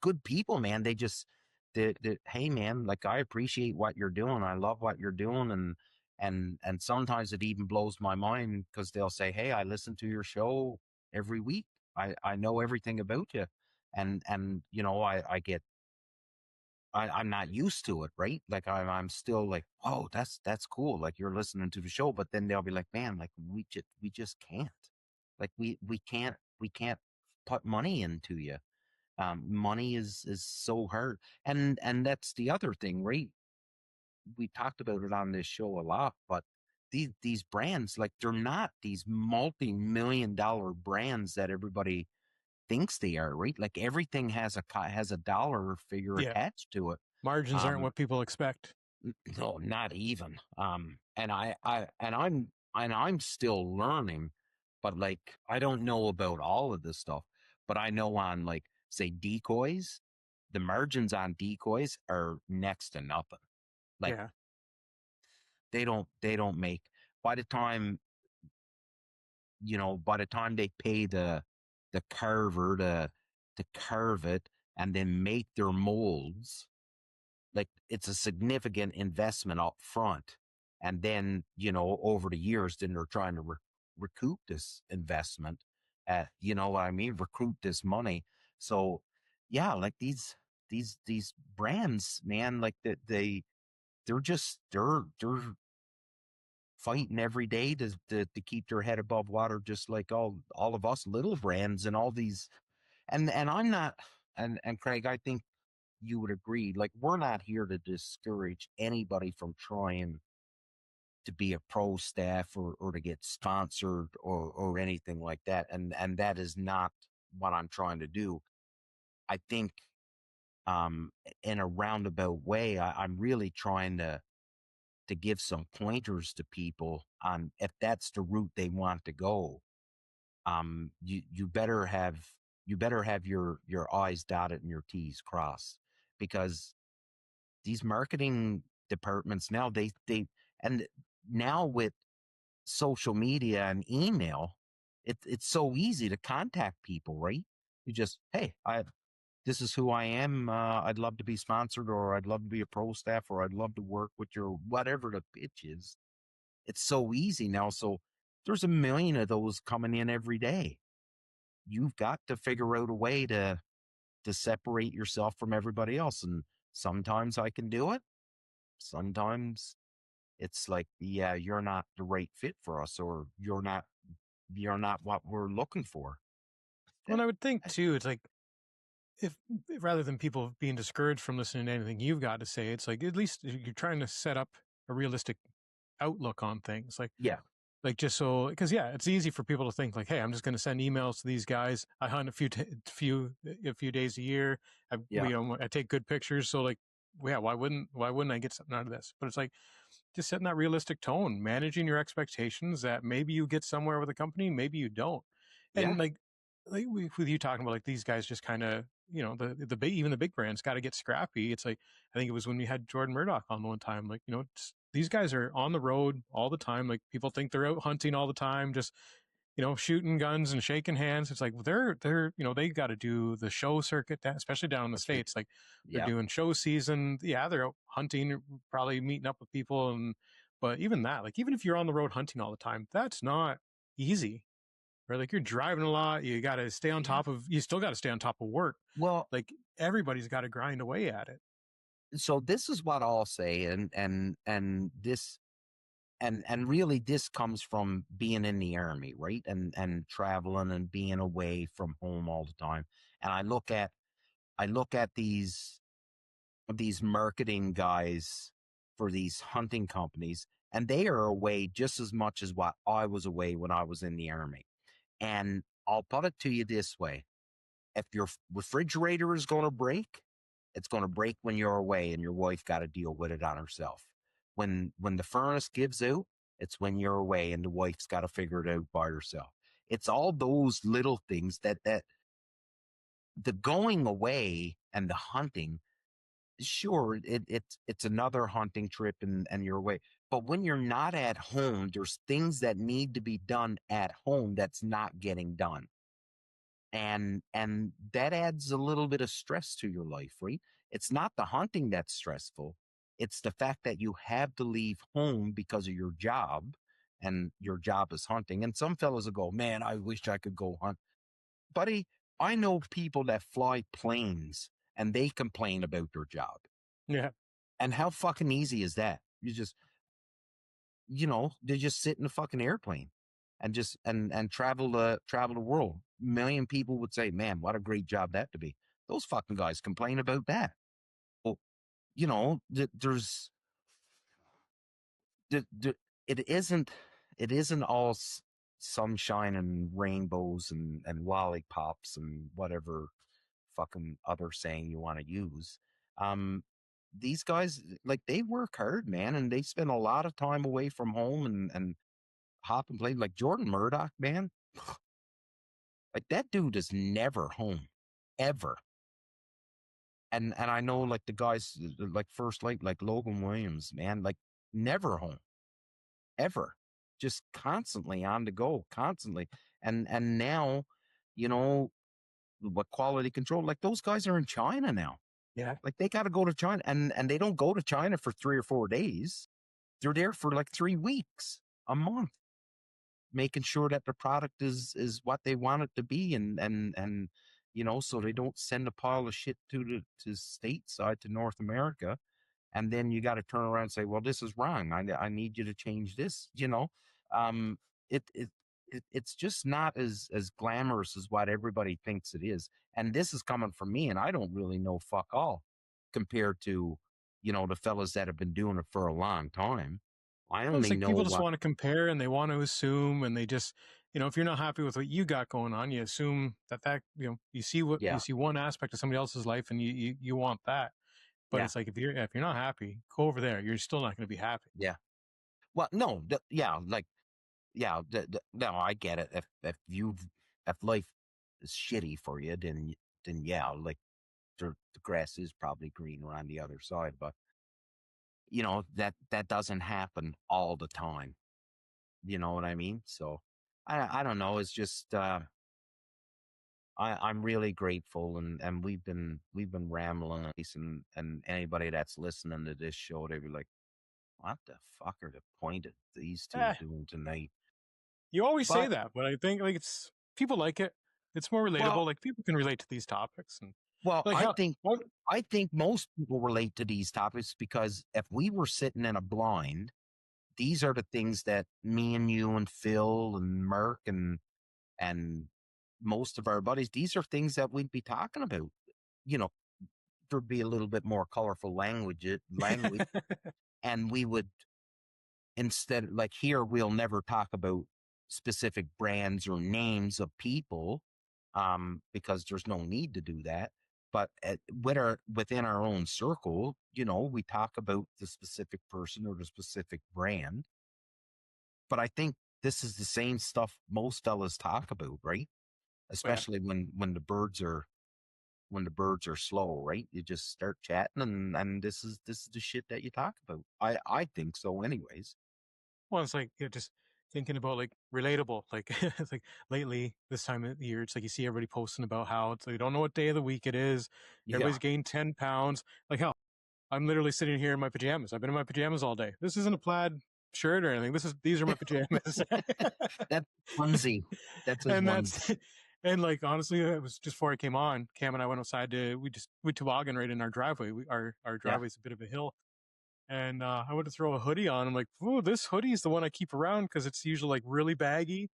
good people, man. Hey, man, like, I appreciate what you're doing. I love what you're doing, and sometimes it even blows my mind, because they'll say, hey, I listen to your show every week. I know everything about you, and I'm not used to it, right? Like, I'm still like, oh, that's cool. Like, you're listening to the show, but then they'll be like, man, like, we just can't, like, we can't put money into you. Money is so hard, and that's the other thing, right? We talked about it on this show a lot, but these brands, like, they're not these multi-million-dollar brands that everybody thinks they are, right? Like, everything has a dollar figure Yeah. attached to it. Margins aren't what people expect. No, not even. And I'm still learning, but, like, I don't know about all of this stuff, but I know on, like, say, decoys, the margins on decoys are next to nothing. Like, Yeah. they don't make, by the time they pay the carver to carve it and then make their molds, like, it's a significant investment up front, and then, over the years, then they're trying to recoup this investment, you know what I mean, recruit this money. So, yeah, like, these brands, man, like, they're fighting every day to keep their head above water, just like all of us little brands and all these. And I'm not, and Craig, I think you would agree, like, we're not here to discourage anybody from trying to be a pro staff, or to get sponsored, or anything like that. And that is not what I'm trying to do. I think, in a roundabout way, I'm really trying to give some pointers to people on, if that's the route they want to go. You better have your I's dotted and your T's crossed, because these marketing departments now, they and now with social media and email, it's so easy to contact people, right? You just, hey, this is who I am. I'd love to be sponsored, or I'd love to be a pro staff, or I'd love to work with your, whatever the pitch is. It's so easy now. So there's a million of those coming in every day. You've got to figure out a way to separate yourself from everybody else. And sometimes I can do it. Sometimes it's like, yeah, you're not the right fit for us, or you're not what we're looking for. Well, and I would think too, it's like, if rather than people being discouraged from listening to anything you've got to say, it's like, at least you're trying to set up a realistic outlook on things. Yeah. Like, just so, because yeah, it's easy for people to think like, hey, I'm just going to send emails to these guys. I hunt a few days a year. Yeah. I take good pictures. So, like, yeah, why wouldn't I get something out of this? But it's like just setting that realistic tone, managing your expectations that maybe you get somewhere with a company, maybe you don't. Yeah. And with you talking about like these guys just kind of, the big, even the big brands got to get scrappy. It's like, I think it was when we had Jordan Murdoch on one time, like, these guys are on the road all the time. Like people think they're out hunting all the time, just, shooting guns and shaking hands. It's like they're they got to do the show circuit, especially down in the That's right. States. Like they're Yeah. doing show season. Yeah, they're out hunting, probably meeting up with people, but even that, like even if you're on the road hunting all the time, that's not easy. Right? Like you're driving a lot. You got to stay on Yeah. top of. You still got to stay on top of work. Well, Like everybody's got to grind away at it. so this is what I'll say, and this and really this comes from being in the army, right? And traveling and being away from home all the time. And I look at these marketing guys for these hunting companies, and they are away just as much as what I was away when I was in the army. And I'll put it to you this way: if your refrigerator is going to break, it's going to break when you're away, and your wife got to deal with it on herself. When the furnace gives out, it's when you're away, and the wife's got to figure it out by herself. It's all those little things that the going away and the hunting. Sure, it's another hunting trip, and you're away. But when you're not at home, there's things that need to be done at home that's not getting done, and that adds a little bit of stress to your life, right? It's not the hunting that's stressful, it's the fact that you have to leave home because of your job, and your job is hunting. And some fellows will go, man, I wish I could go hunt. Buddy, I know people that fly planes and they complain about their job. Yeah. And how fucking easy is that? They just sit in a fucking airplane and just and travel the world. Million people would say, man, what a great job that to be. Those fucking guys complain about that. Well, there's the it isn't all sunshine and rainbows and lollipops and whatever fucking other saying you want to use. Um, these guys, like, they work hard, man, and they spend a lot of time away from home and hop and play. Like Jordan Murdoch, man, like that dude is never home, ever. And I know, like, the guys like First Light, like Logan Williams, man, like never home, ever, just constantly on the go, constantly. And now, you know what, quality control, like those guys are in China now. Yeah. Like they got to go to China, and they don't go to China for 3 or 4 days. They're there for like 3 weeks, a month, making sure that the product is what they want it to be, and so they don't send a pile of shit to stateside, to North America, and then you got to turn around and say, well, this is wrong. I need you to change this. Um, it it. It's just not as glamorous as what everybody thinks it is. And this is coming from me, and I don't really know fuck all compared to, the fellas that have been doing it for a long time. I Well, it's only like know people just what. want to compare and they want to assume, and they just, if you're not happy with what you got going on, you assume that you see Yeah, one aspect of somebody else's life, and you want that. But yeah, it's like if you're not happy, go over there. You're still not going to be happy. yeah. Well, no, yeah, like, yeah, no, I get it. If life is shitty for you, then yeah, like, the grass is probably greener on the other side. But that doesn't happen all the time. You know what I mean? So I don't know. It's just I'm really grateful, and we've been rambling, and anybody that's listening to this show, they be like, what the fuck are the point of these two Eh, doing tonight? you always say But that, but I think like it's people like it. It's more well, relatable. Like people can relate to these topics, and well, like I how think what I think most people relate to these topics, because if we were sitting in a blind, these are the things that me and you and Phil and Merck and most of our buddies, these are things that we'd be talking about. You know, there'd be a little bit more colorful language, and we would, instead, like, here we'll never talk about specific brands or names of people, because there's no need to do that. But within our own circle, we talk about the specific person or the specific brand. But I think this is the same stuff most fellas talk about, right? But yeah, Especially when the birds are slow, right? You just start chatting, and this is the shit that you talk about. I think so, anyways. well, it's like just thinking about like relatable. Like it's like lately this time of the year, it's like you see everybody posting about how it's like you don't know what day of the week it is. Yeah. Everybody's gained 10 pounds. Like hell, I'm literally sitting here in my pajamas. I've been in my pajamas all day. This isn't a plaid shirt or anything. These are my pajamas. That's onesie. That's his And onesie. that's and like honestly, it was just before I came on. Cam and I went outside to we toboggan right in our driveway. Our Yeah. driveway's a bit of a hill, and I went to throw a hoodie on. I'm like, "Ooh, this hoodie is the one I keep around because it's usually like really baggy."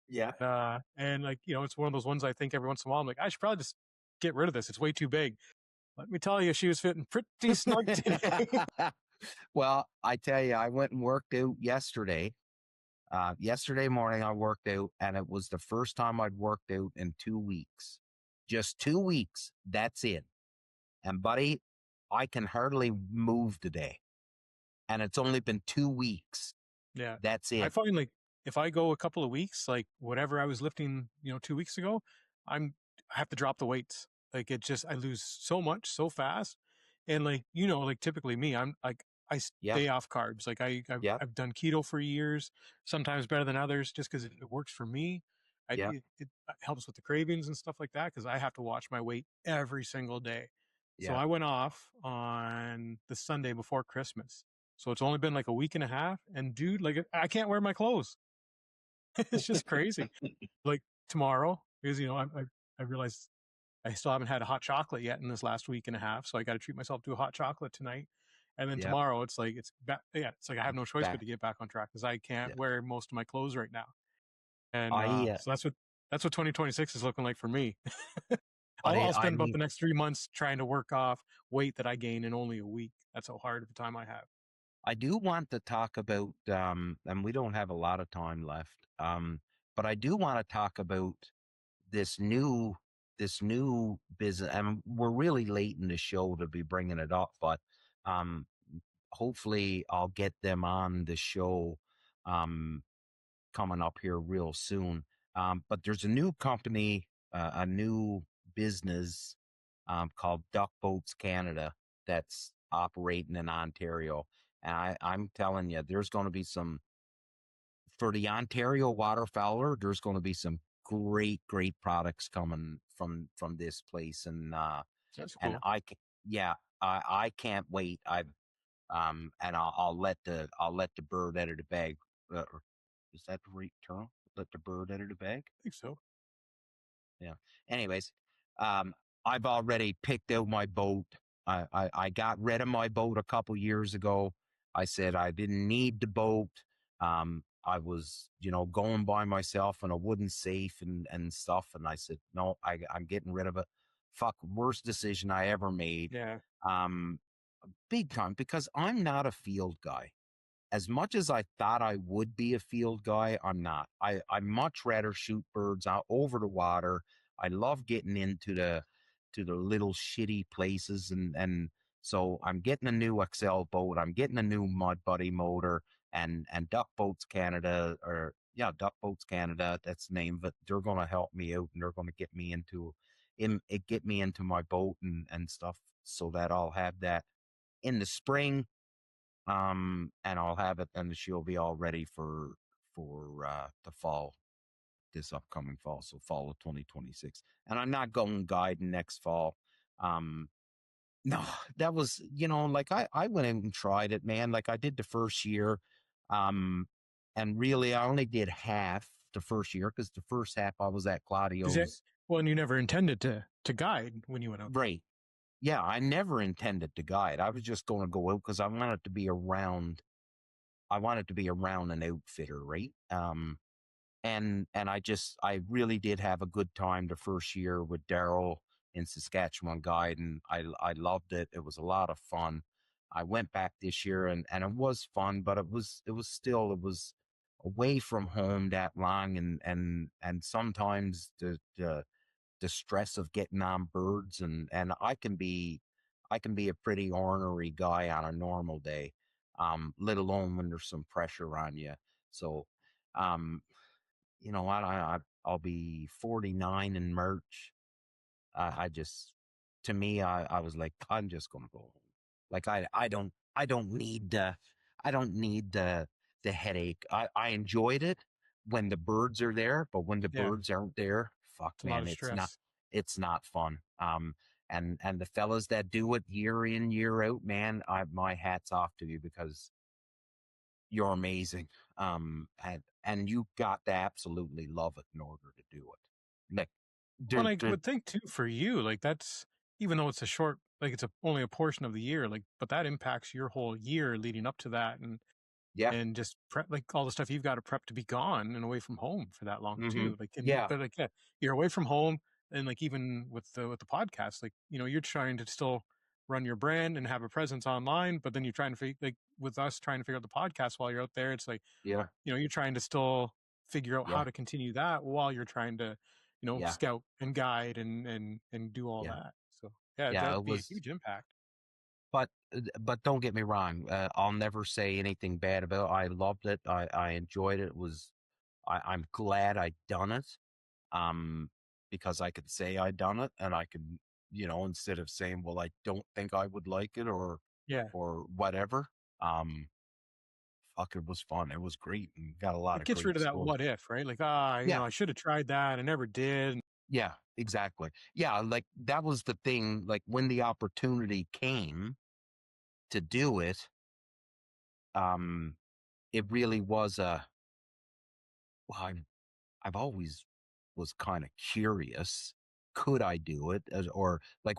Yeah. And like it's one of those ones I think every once in a while I'm like, I should probably just get rid of this. It's way too big. Let me tell you, she was fitting pretty snug today. Well, I tell you, I went and worked out yesterday. Yesterday morning, I worked out, and it was the first time I'd worked out in 2 weeks. Just 2 weeks. That's it. And buddy, I can hardly move today. And it's only been 2 weeks. Yeah. That's I it. find like if I go a couple of weeks, like whatever I was lifting, 2 weeks ago, I have to drop the weights. Like it just I lose so much so fast. And like, like typically me, I'm like I Yeah. stay off carbs. Like Yeah. I've done keto for years, sometimes better than others, just because it works for me. Yeah. It helps with the cravings and stuff like that because I have to watch my weight every single day. So Yeah. I went off on the Sunday before Christmas. So it's only been like a week and a half, and dude, like I can't wear my clothes. It's just crazy. Like tomorrow, because I realized I still haven't had a hot chocolate yet in this last week and a half, so I got to treat myself to a hot chocolate tonight. And then Yeah. tomorrow, it's like it's back. Yeah, it's like I have no choice but Back. to get back on track because I can't Yeah. wear most of my clothes right now. And I, so that's what 2026 is looking like for me. buddy, I'll spend about the next 3 months trying to work off weight that I gain in only a week. That's how hard of a time I have. I do want to talk about, and we don't have a lot of time left, but I do want to talk about this new, this new business. And we're really late in the show to be bringing it up, but um, hopefully I'll get them on the show um, coming up here real soon. But there's a new company, a new business called Duck Boats Canada that's operating in Ontario. And I'm telling you, there's going to be some, for the Ontario waterfowler, there's going to be some great products coming from this place. That's And cool. yeah, I can't wait. And I'll let the bird out of the bag. Is that the right term? Let the bird out of the bag? I think so. Yeah. Anyways, um, I've already picked out my boat. I got rid of my boat a couple years ago. I said I didn't need the boat. I was, going by myself in a wooden safe and stuff. And I said, no, I'm getting rid of it. Fuck, worst decision I ever made. Yeah. Um, Big time, because I'm not a field guy. As much as I thought I would be a field guy, I'm not. I much rather shoot birds out over the water. I love getting into the little shitty places, and so I'm getting a new Excel boat. I'm getting a new Mud Buddy motor, and Duck Boats Canada, or yeah, Duck Boats Canada. That's the name of it. They're going to help me out, and they're going to get me into my boat and stuff, so that I'll have that in the spring, and I'll have it, and she'll be all ready for the fall, this upcoming fall, so fall of 2026. And I'm not going guiding next fall. Um, no, that was, like I went in and tried it, man. Like I did the first year, um, and really I only did half the first year because the first half I was at Is it Claudio's. well? And you never intended to guide when you went out there. Right. Yeah, I never intended to guide. I was just going to go out because I wanted to be around. I wanted to be around an outfitter, right? And I really did have a good time the first year with Daryl in Saskatchewan Guide, and I loved it. It was a lot of fun. I went back this year, and it was fun, but it was away from home that long, and sometimes the the stress of getting on birds, and I can be a pretty ornery guy on a normal day, let alone when there's some pressure on you. So, um, you know what, I'll be 49 in March. I just, to me, I was like, I'm just gonna go home. Like I don't need I don't need the headache. I enjoyed it when the birds are there, but when the Yeah, birds aren't there, fuck it's a lot man, of stress. it's not fun. And the fellas that do it year in, year out, man, my hat's off to you because you're amazing. And you got to absolutely love it in order to do it. Like, Well, there, I there, would think too for you, like that's even though it's a short, like it's only a portion of the year, like but that impacts your whole year leading up to that, yeah, and just prep like all the stuff you've got to prep to be gone and away from home for that long mm-hmm, too. Like, and yeah, but like yeah, you're away from home, and like even with the podcast, like you're trying to still run your brand and have a presence online, but then you're trying to figure like with us trying to figure out the podcast while you're out there, it's like yeah, you're trying to still figure out how yeah, to continue that while you're trying to yeah, scout and guide and do all yeah, that. So yeah, yeah. that'd It be a was, huge impact. but don't get me wrong. I'll never say anything bad about it. I loved it. I enjoyed it. It was, I'm glad I done it. Um, because I could say I done it, and I could, instead of saying, well, I don't think I would like it, Yeah, or whatever. Um, fuck, it was fun. It was great, and got a lot it of gets rid great of that stories. what if, right? Like Yeah, I should have tried that, I never did. yeah, exactly. Yeah, like that was the thing. Like when the opportunity came to do it, um, it really was a. Well, I've always was kind of curious. Could I do it, or like,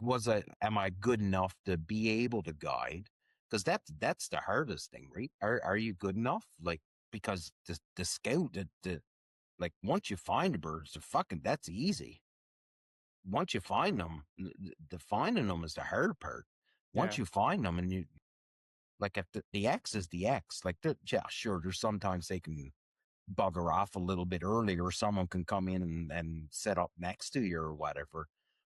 am I good enough to be able to guide? Because that's the hardest thing, right? Are you good enough? Like, because the scout, like once you find the birds, that's easy. Once you find them, the finding them is the hard part. Once Yeah, you find them, and you like, if the X is the X, like, yeah, sure, there's sometimes they can bugger off a little bit earlier. Someone can come in and set up next to you or whatever.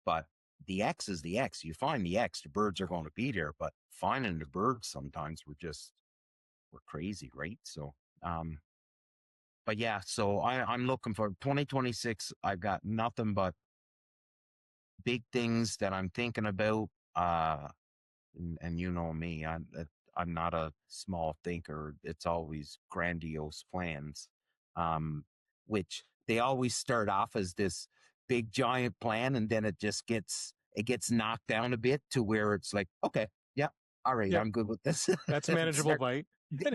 But the X is the X. You find the X, the birds are going to be there. But finding the birds sometimes we're crazy, right? So, but yeah, so I'm looking for 2026. I've got nothing but big things that I'm thinking about. And you know me, I'm not a small thinker. It's always grandiose plans, um, which they always start off as this big giant plan, and then it gets knocked down a bit to where it's like, okay, yeah, all right, yeah, I'm good with this. that's a manageable bite.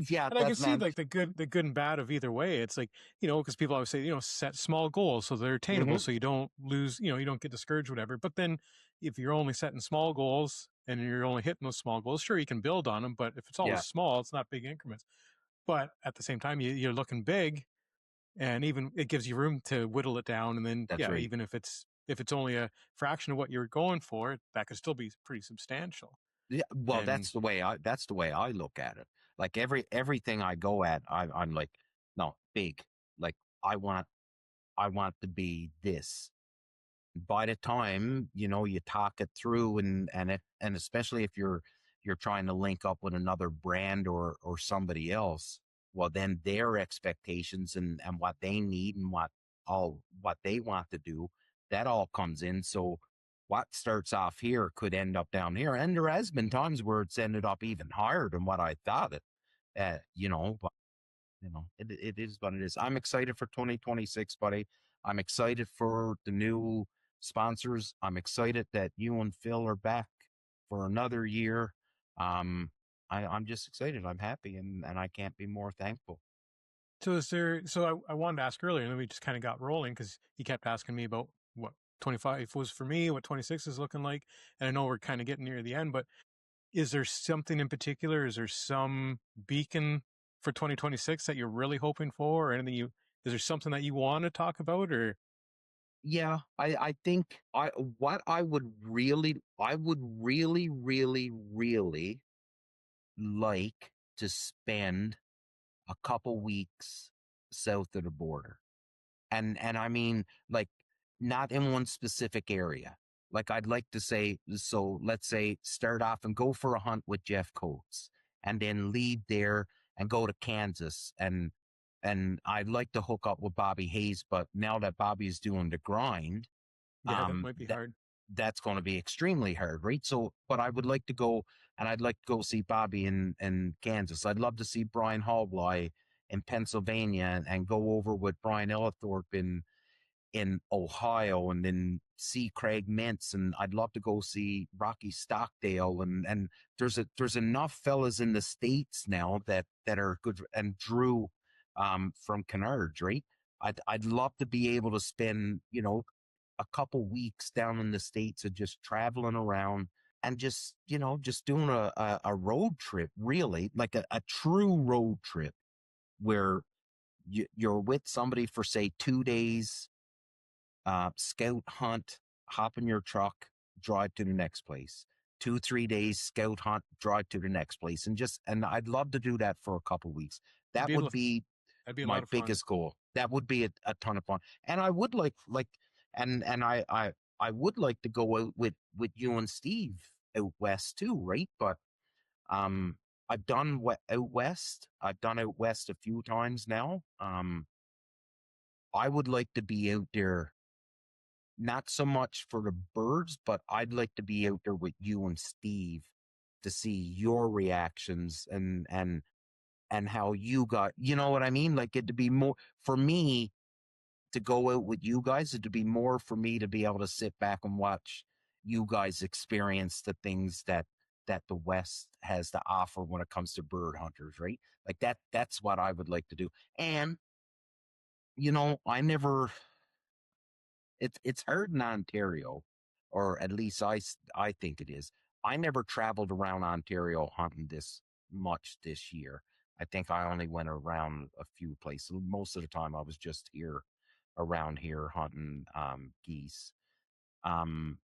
Yeah, And I can that's see man. like the good and bad of either way. It's like, because people always say, set small goals so they're attainable Hmm. so you don't lose, you don't get discouraged, whatever. But then if you're only setting small goals and you're only hitting those small goals, sure, you can build on them, but if it's always Yeah, small, it's not big increments. But at the same time, you're looking big, and even it gives you room to whittle it down. And then, that's yeah, right. even if it's only a fraction of what you're going for, that could still be pretty substantial. Yeah, well, And that's the way I look at it. Like everything I go at, I'm like, no, big. Like I want I want to be this. By the time you talk it through, and especially if you're trying to link up with another brand or somebody else, well, then their expectations and what they need and what they want to do, that all comes in. So what starts off here could end up down here, and there has been times where it's ended up even higher than what I thought it. But it is what it is. I'm excited for 2026, buddy. I'm excited for the new sponsors. I'm excited that you and Phil are back for another year. Um, I'm just excited. I'm happy, and I can't be more thankful. so is there? So I wanted to ask earlier, and then we just kind of got rolling because he kept asking me about what 25 was for me, what 26 is looking like, and I know we're kind of getting near the end. But is there something in particular? Is there some beacon for 2026 that you're really hoping for, or anything you? Is there something that you want to talk about, or Yeah, I think I would really, really, really like to spend a couple weeks south of the border. And I mean, like, not in one specific area. Like I'd like to say, so let's say start off and go for a hunt with Jeff Coates, and then leave there and go to Kansas, and I'd like to hook up with Bobby Hayes, but now that Bobby's doing the grind, Yeah, that might be that hard. that's going to be extremely hard, right? So, but I would like to go, and I'd like to go see Bobby in Kansas. I'd love to see Brian Hallbly in Pennsylvania, and go over with Brian Ellithorpe in Ohio, and then see Craig Mintz, and I'd love to go see Rocky Stockdale, and there's enough fellas in the States now that are good, and Drew from Canards, right? I'd love to be able to spend, a couple weeks down in the States of just traveling around, and just, just doing a road trip, really, like a true road trip, where you're with somebody for, say, 2 days, scout hunt, hop in your truck, drive to the next place. 2, 3 days, scout hunt, drive to the next place, and I'd love to do that for a couple weeks. It'd That be a, would be that'd be a my lot of fun. biggest goal. That would be a ton of fun, and I would like, and I would like to go out with you and Steve out west too, right? But um, I've done out west. I've done out west a few times now. I would like to be out there, not so much for the birds, but I'd like to be out there with you and Steve to see your reactions, and how you got, you know what I mean? Like, it to be more for me to go out with you guys, it to be more for me to be able to sit back and watch you guys experience the things that the West has to offer when it comes to bird hunters, right? Like that's what I would like to do. And I never, it's hard in Ontario, or at least I think it is. I never traveled around Ontario hunting this much this year. I think I only went around a few places. Most of the time I was just here, around here, hunting geese. Um,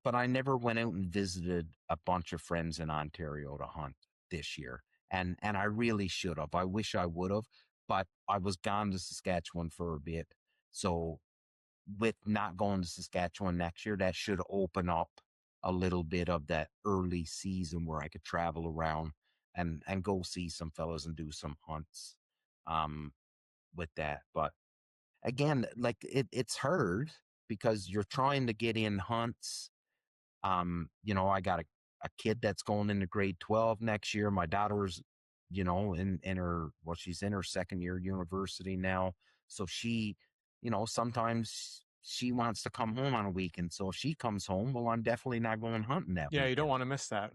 but I never went out and visited a bunch of friends in Ontario to hunt this year. And I really should have. I wish I would have, but I was gone to Saskatchewan for a bit. So with not going to Saskatchewan next year, that should open up a little bit of that early season where I could travel around and go see some fellas and do some hunts with that. But again, like it's hard because you're trying to get in hunts. I got a kid that's going into grade 12 next year. My daughter's, in her, well, she's in her second year university now. So she, sometimes she wants to come home on a weekend. So if she comes home, well, I'm definitely not going hunting that Yeah, you don't weekend. want to miss that.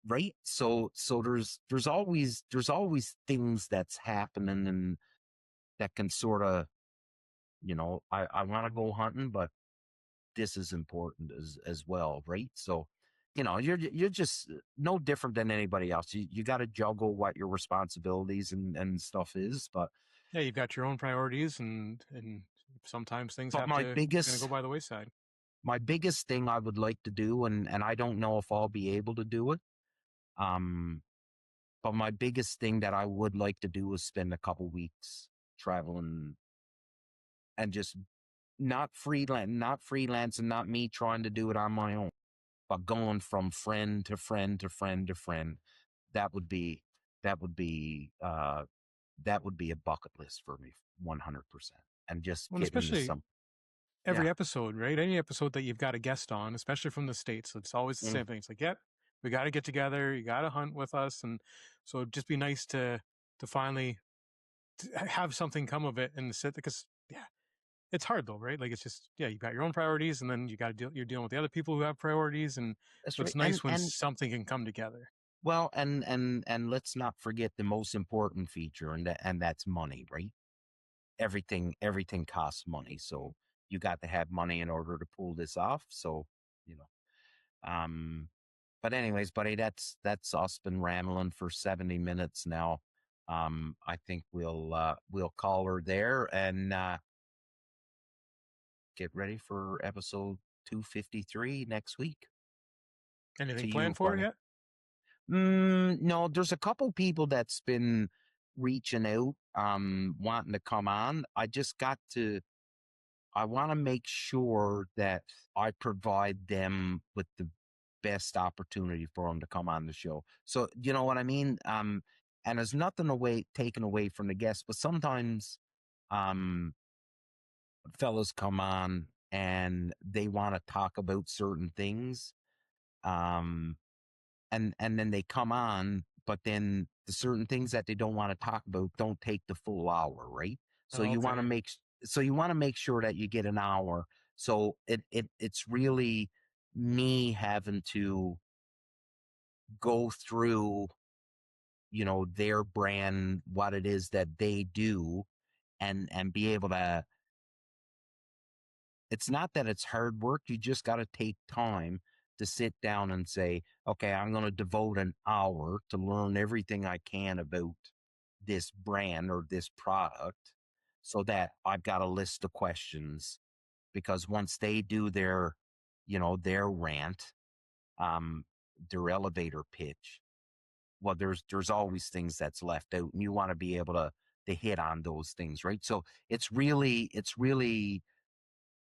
Right. So there's always things that's happening, and that can sort of, I want to go hunting, but this is important as well, right? So, you're just no different than anybody else. You got to juggle what your responsibilities and stuff is, but Yeah, you've got your own priorities, and sometimes things but have my to kind of go biggest by the wayside. my biggest thing I would like to do, and I don't know if I'll be able to do it. Um, but my biggest thing that I would like to do is spend a couple weeks traveling, and just not freelancing, not me trying to do it on my own, but going from friend to friend to friend to friend. That would be that would be that would be a bucket list for me, 100%. And just Well, getting into especially some, yeah. every episode, right? Any episode that you've got a guest on, especially from the States, it's always the Mm. same thing. It's like, yep, we got to get together. You got to hunt with us. And so it'd just be nice to finally have something come of it and sit, because yeah, it's hard though, right? Like it's just, yeah, you've got your own priorities, and then you're dealing with the other people who have priorities. And That's so right. it's and nice when and something can come together. well, and let's not forget the most important feature, and that's money, right? Everything costs money, so you got to have money in order to pull this off. So, you know um but anyways, buddy, that's us been rambling for 70 minutes now. I think we'll call her there, and get ready for episode 253 next week. To Anything you, planned for it buddy. yet? No, there's a couple people that's been reaching out, wanting to come on. I just got to I want to make sure that I provide them with the best opportunity for them to come on the show. So you know what I mean? And there's nothing taken away from the guests, but sometimes um fellas come on and they want to talk about certain things. Um and then they come on, but then the certain things that they don't want to talk about don't take the full hour, right? So Oh, you want to okay. make sure that you get an hour. So it's really me having to go through, their brand, what it is that they do, and be able to. It's not that it's hard work. You just got to take time to sit down and say, okay, I'm going to devote an hour to learn everything I can about this brand or this product, so that I've got a list of questions. Because once they do their rant, um, their elevator pitch, well, there's always things that's left out, and you want to be able to hit on those things, right? So it's really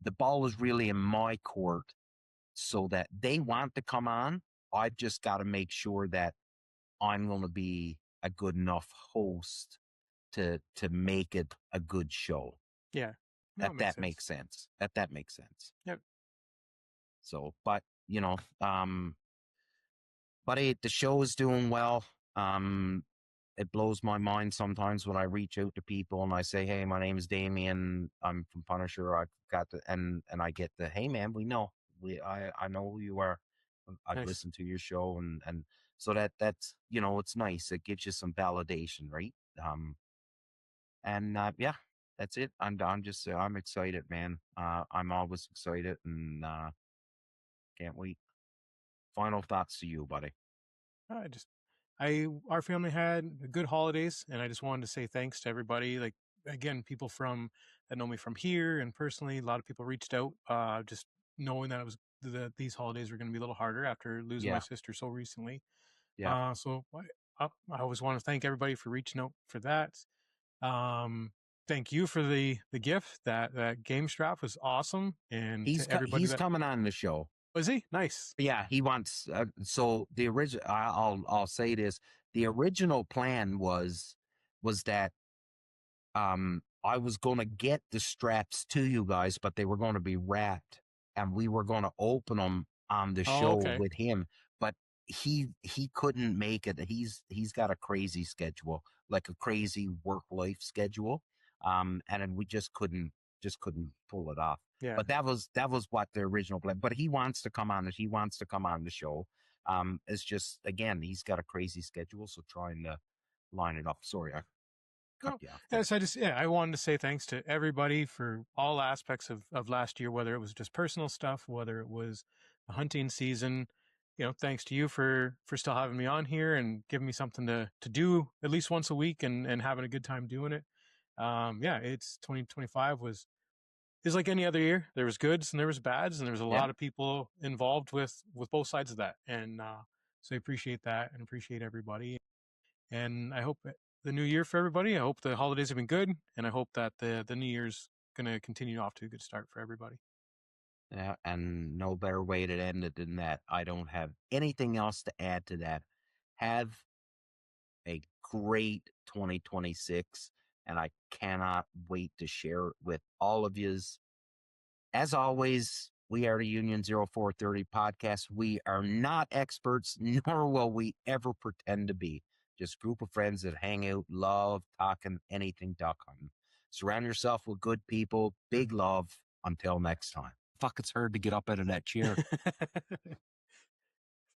the ball is really in my court, so that they want to come on. I've just got to make sure that I'm going to be a good enough host to make it a good show. Yeah. No, If it makes that sense. makes sense. If that makes sense. Yep. So, but the show is doing well. It blows my mind sometimes when I reach out to people and I say, "Hey, my name is Damien. I'm from Punisher. I've got the," and I get the, "Hey, man, we know. I know who you are. I've Nice. listened to your show," and so that's it's nice. It gives you some validation, right? And yeah, that's it. I'm excited, man. I'm always excited, and can't wait. Final thoughts to you, buddy. I just, our family had good holidays, and I just wanted to say thanks to everybody. Like, again, people from that know me from here and personally, a lot of people reached out, just knowing that it was that these holidays were going to be a little harder after losing my Yeah, sister so recently. yeah. So I always want to thank everybody for reaching out for that. Um, Thank you for the gift. That game strap was awesome, and to everybody He's that coming on the show. was he nice. Yeah, he wants. So the original. I'll say this: the original plan was that I was going to get the straps to you guys, but they were going to be wrapped, and we were going to open them on the Oh, show okay. with him. But he couldn't make it. He's got a crazy schedule, like a crazy work life schedule. And then we just couldn't pull it off. Yeah. But that was what the original plan. But he wants to come on it. He wants to come on the show. It's just, again, he's got a crazy schedule, so trying to line it up. Sorry, I cut No, you off there. yes, I wanted to say thanks to everybody for all aspects of last year, whether it was just personal stuff, whether it was the hunting season. Thanks to you for still having me on here and giving me something to do at least once a week and having a good time doing it. Yeah, it's 2025 is like any other year. There was goods and there was bads, and there was a Yeah. lot of people involved with both sides of that. And so I appreciate that and appreciate everybody. And I hope the new year for everybody. I hope the holidays have been good, and I hope that the new year's going to continue off to a good start for everybody. Yeah, and no better way to end it than that. I don't have anything else to add to that. Have a great 2026, and I cannot wait to share it with all of yous. As always, we are the Union 0430 podcast. We are not experts, nor will we ever pretend to be. Just a group of friends that hang out, love, talking, anything duck hunting. Surround yourself with good people. Big love. Until next time. Fuck, it's hard to get up out of that chair.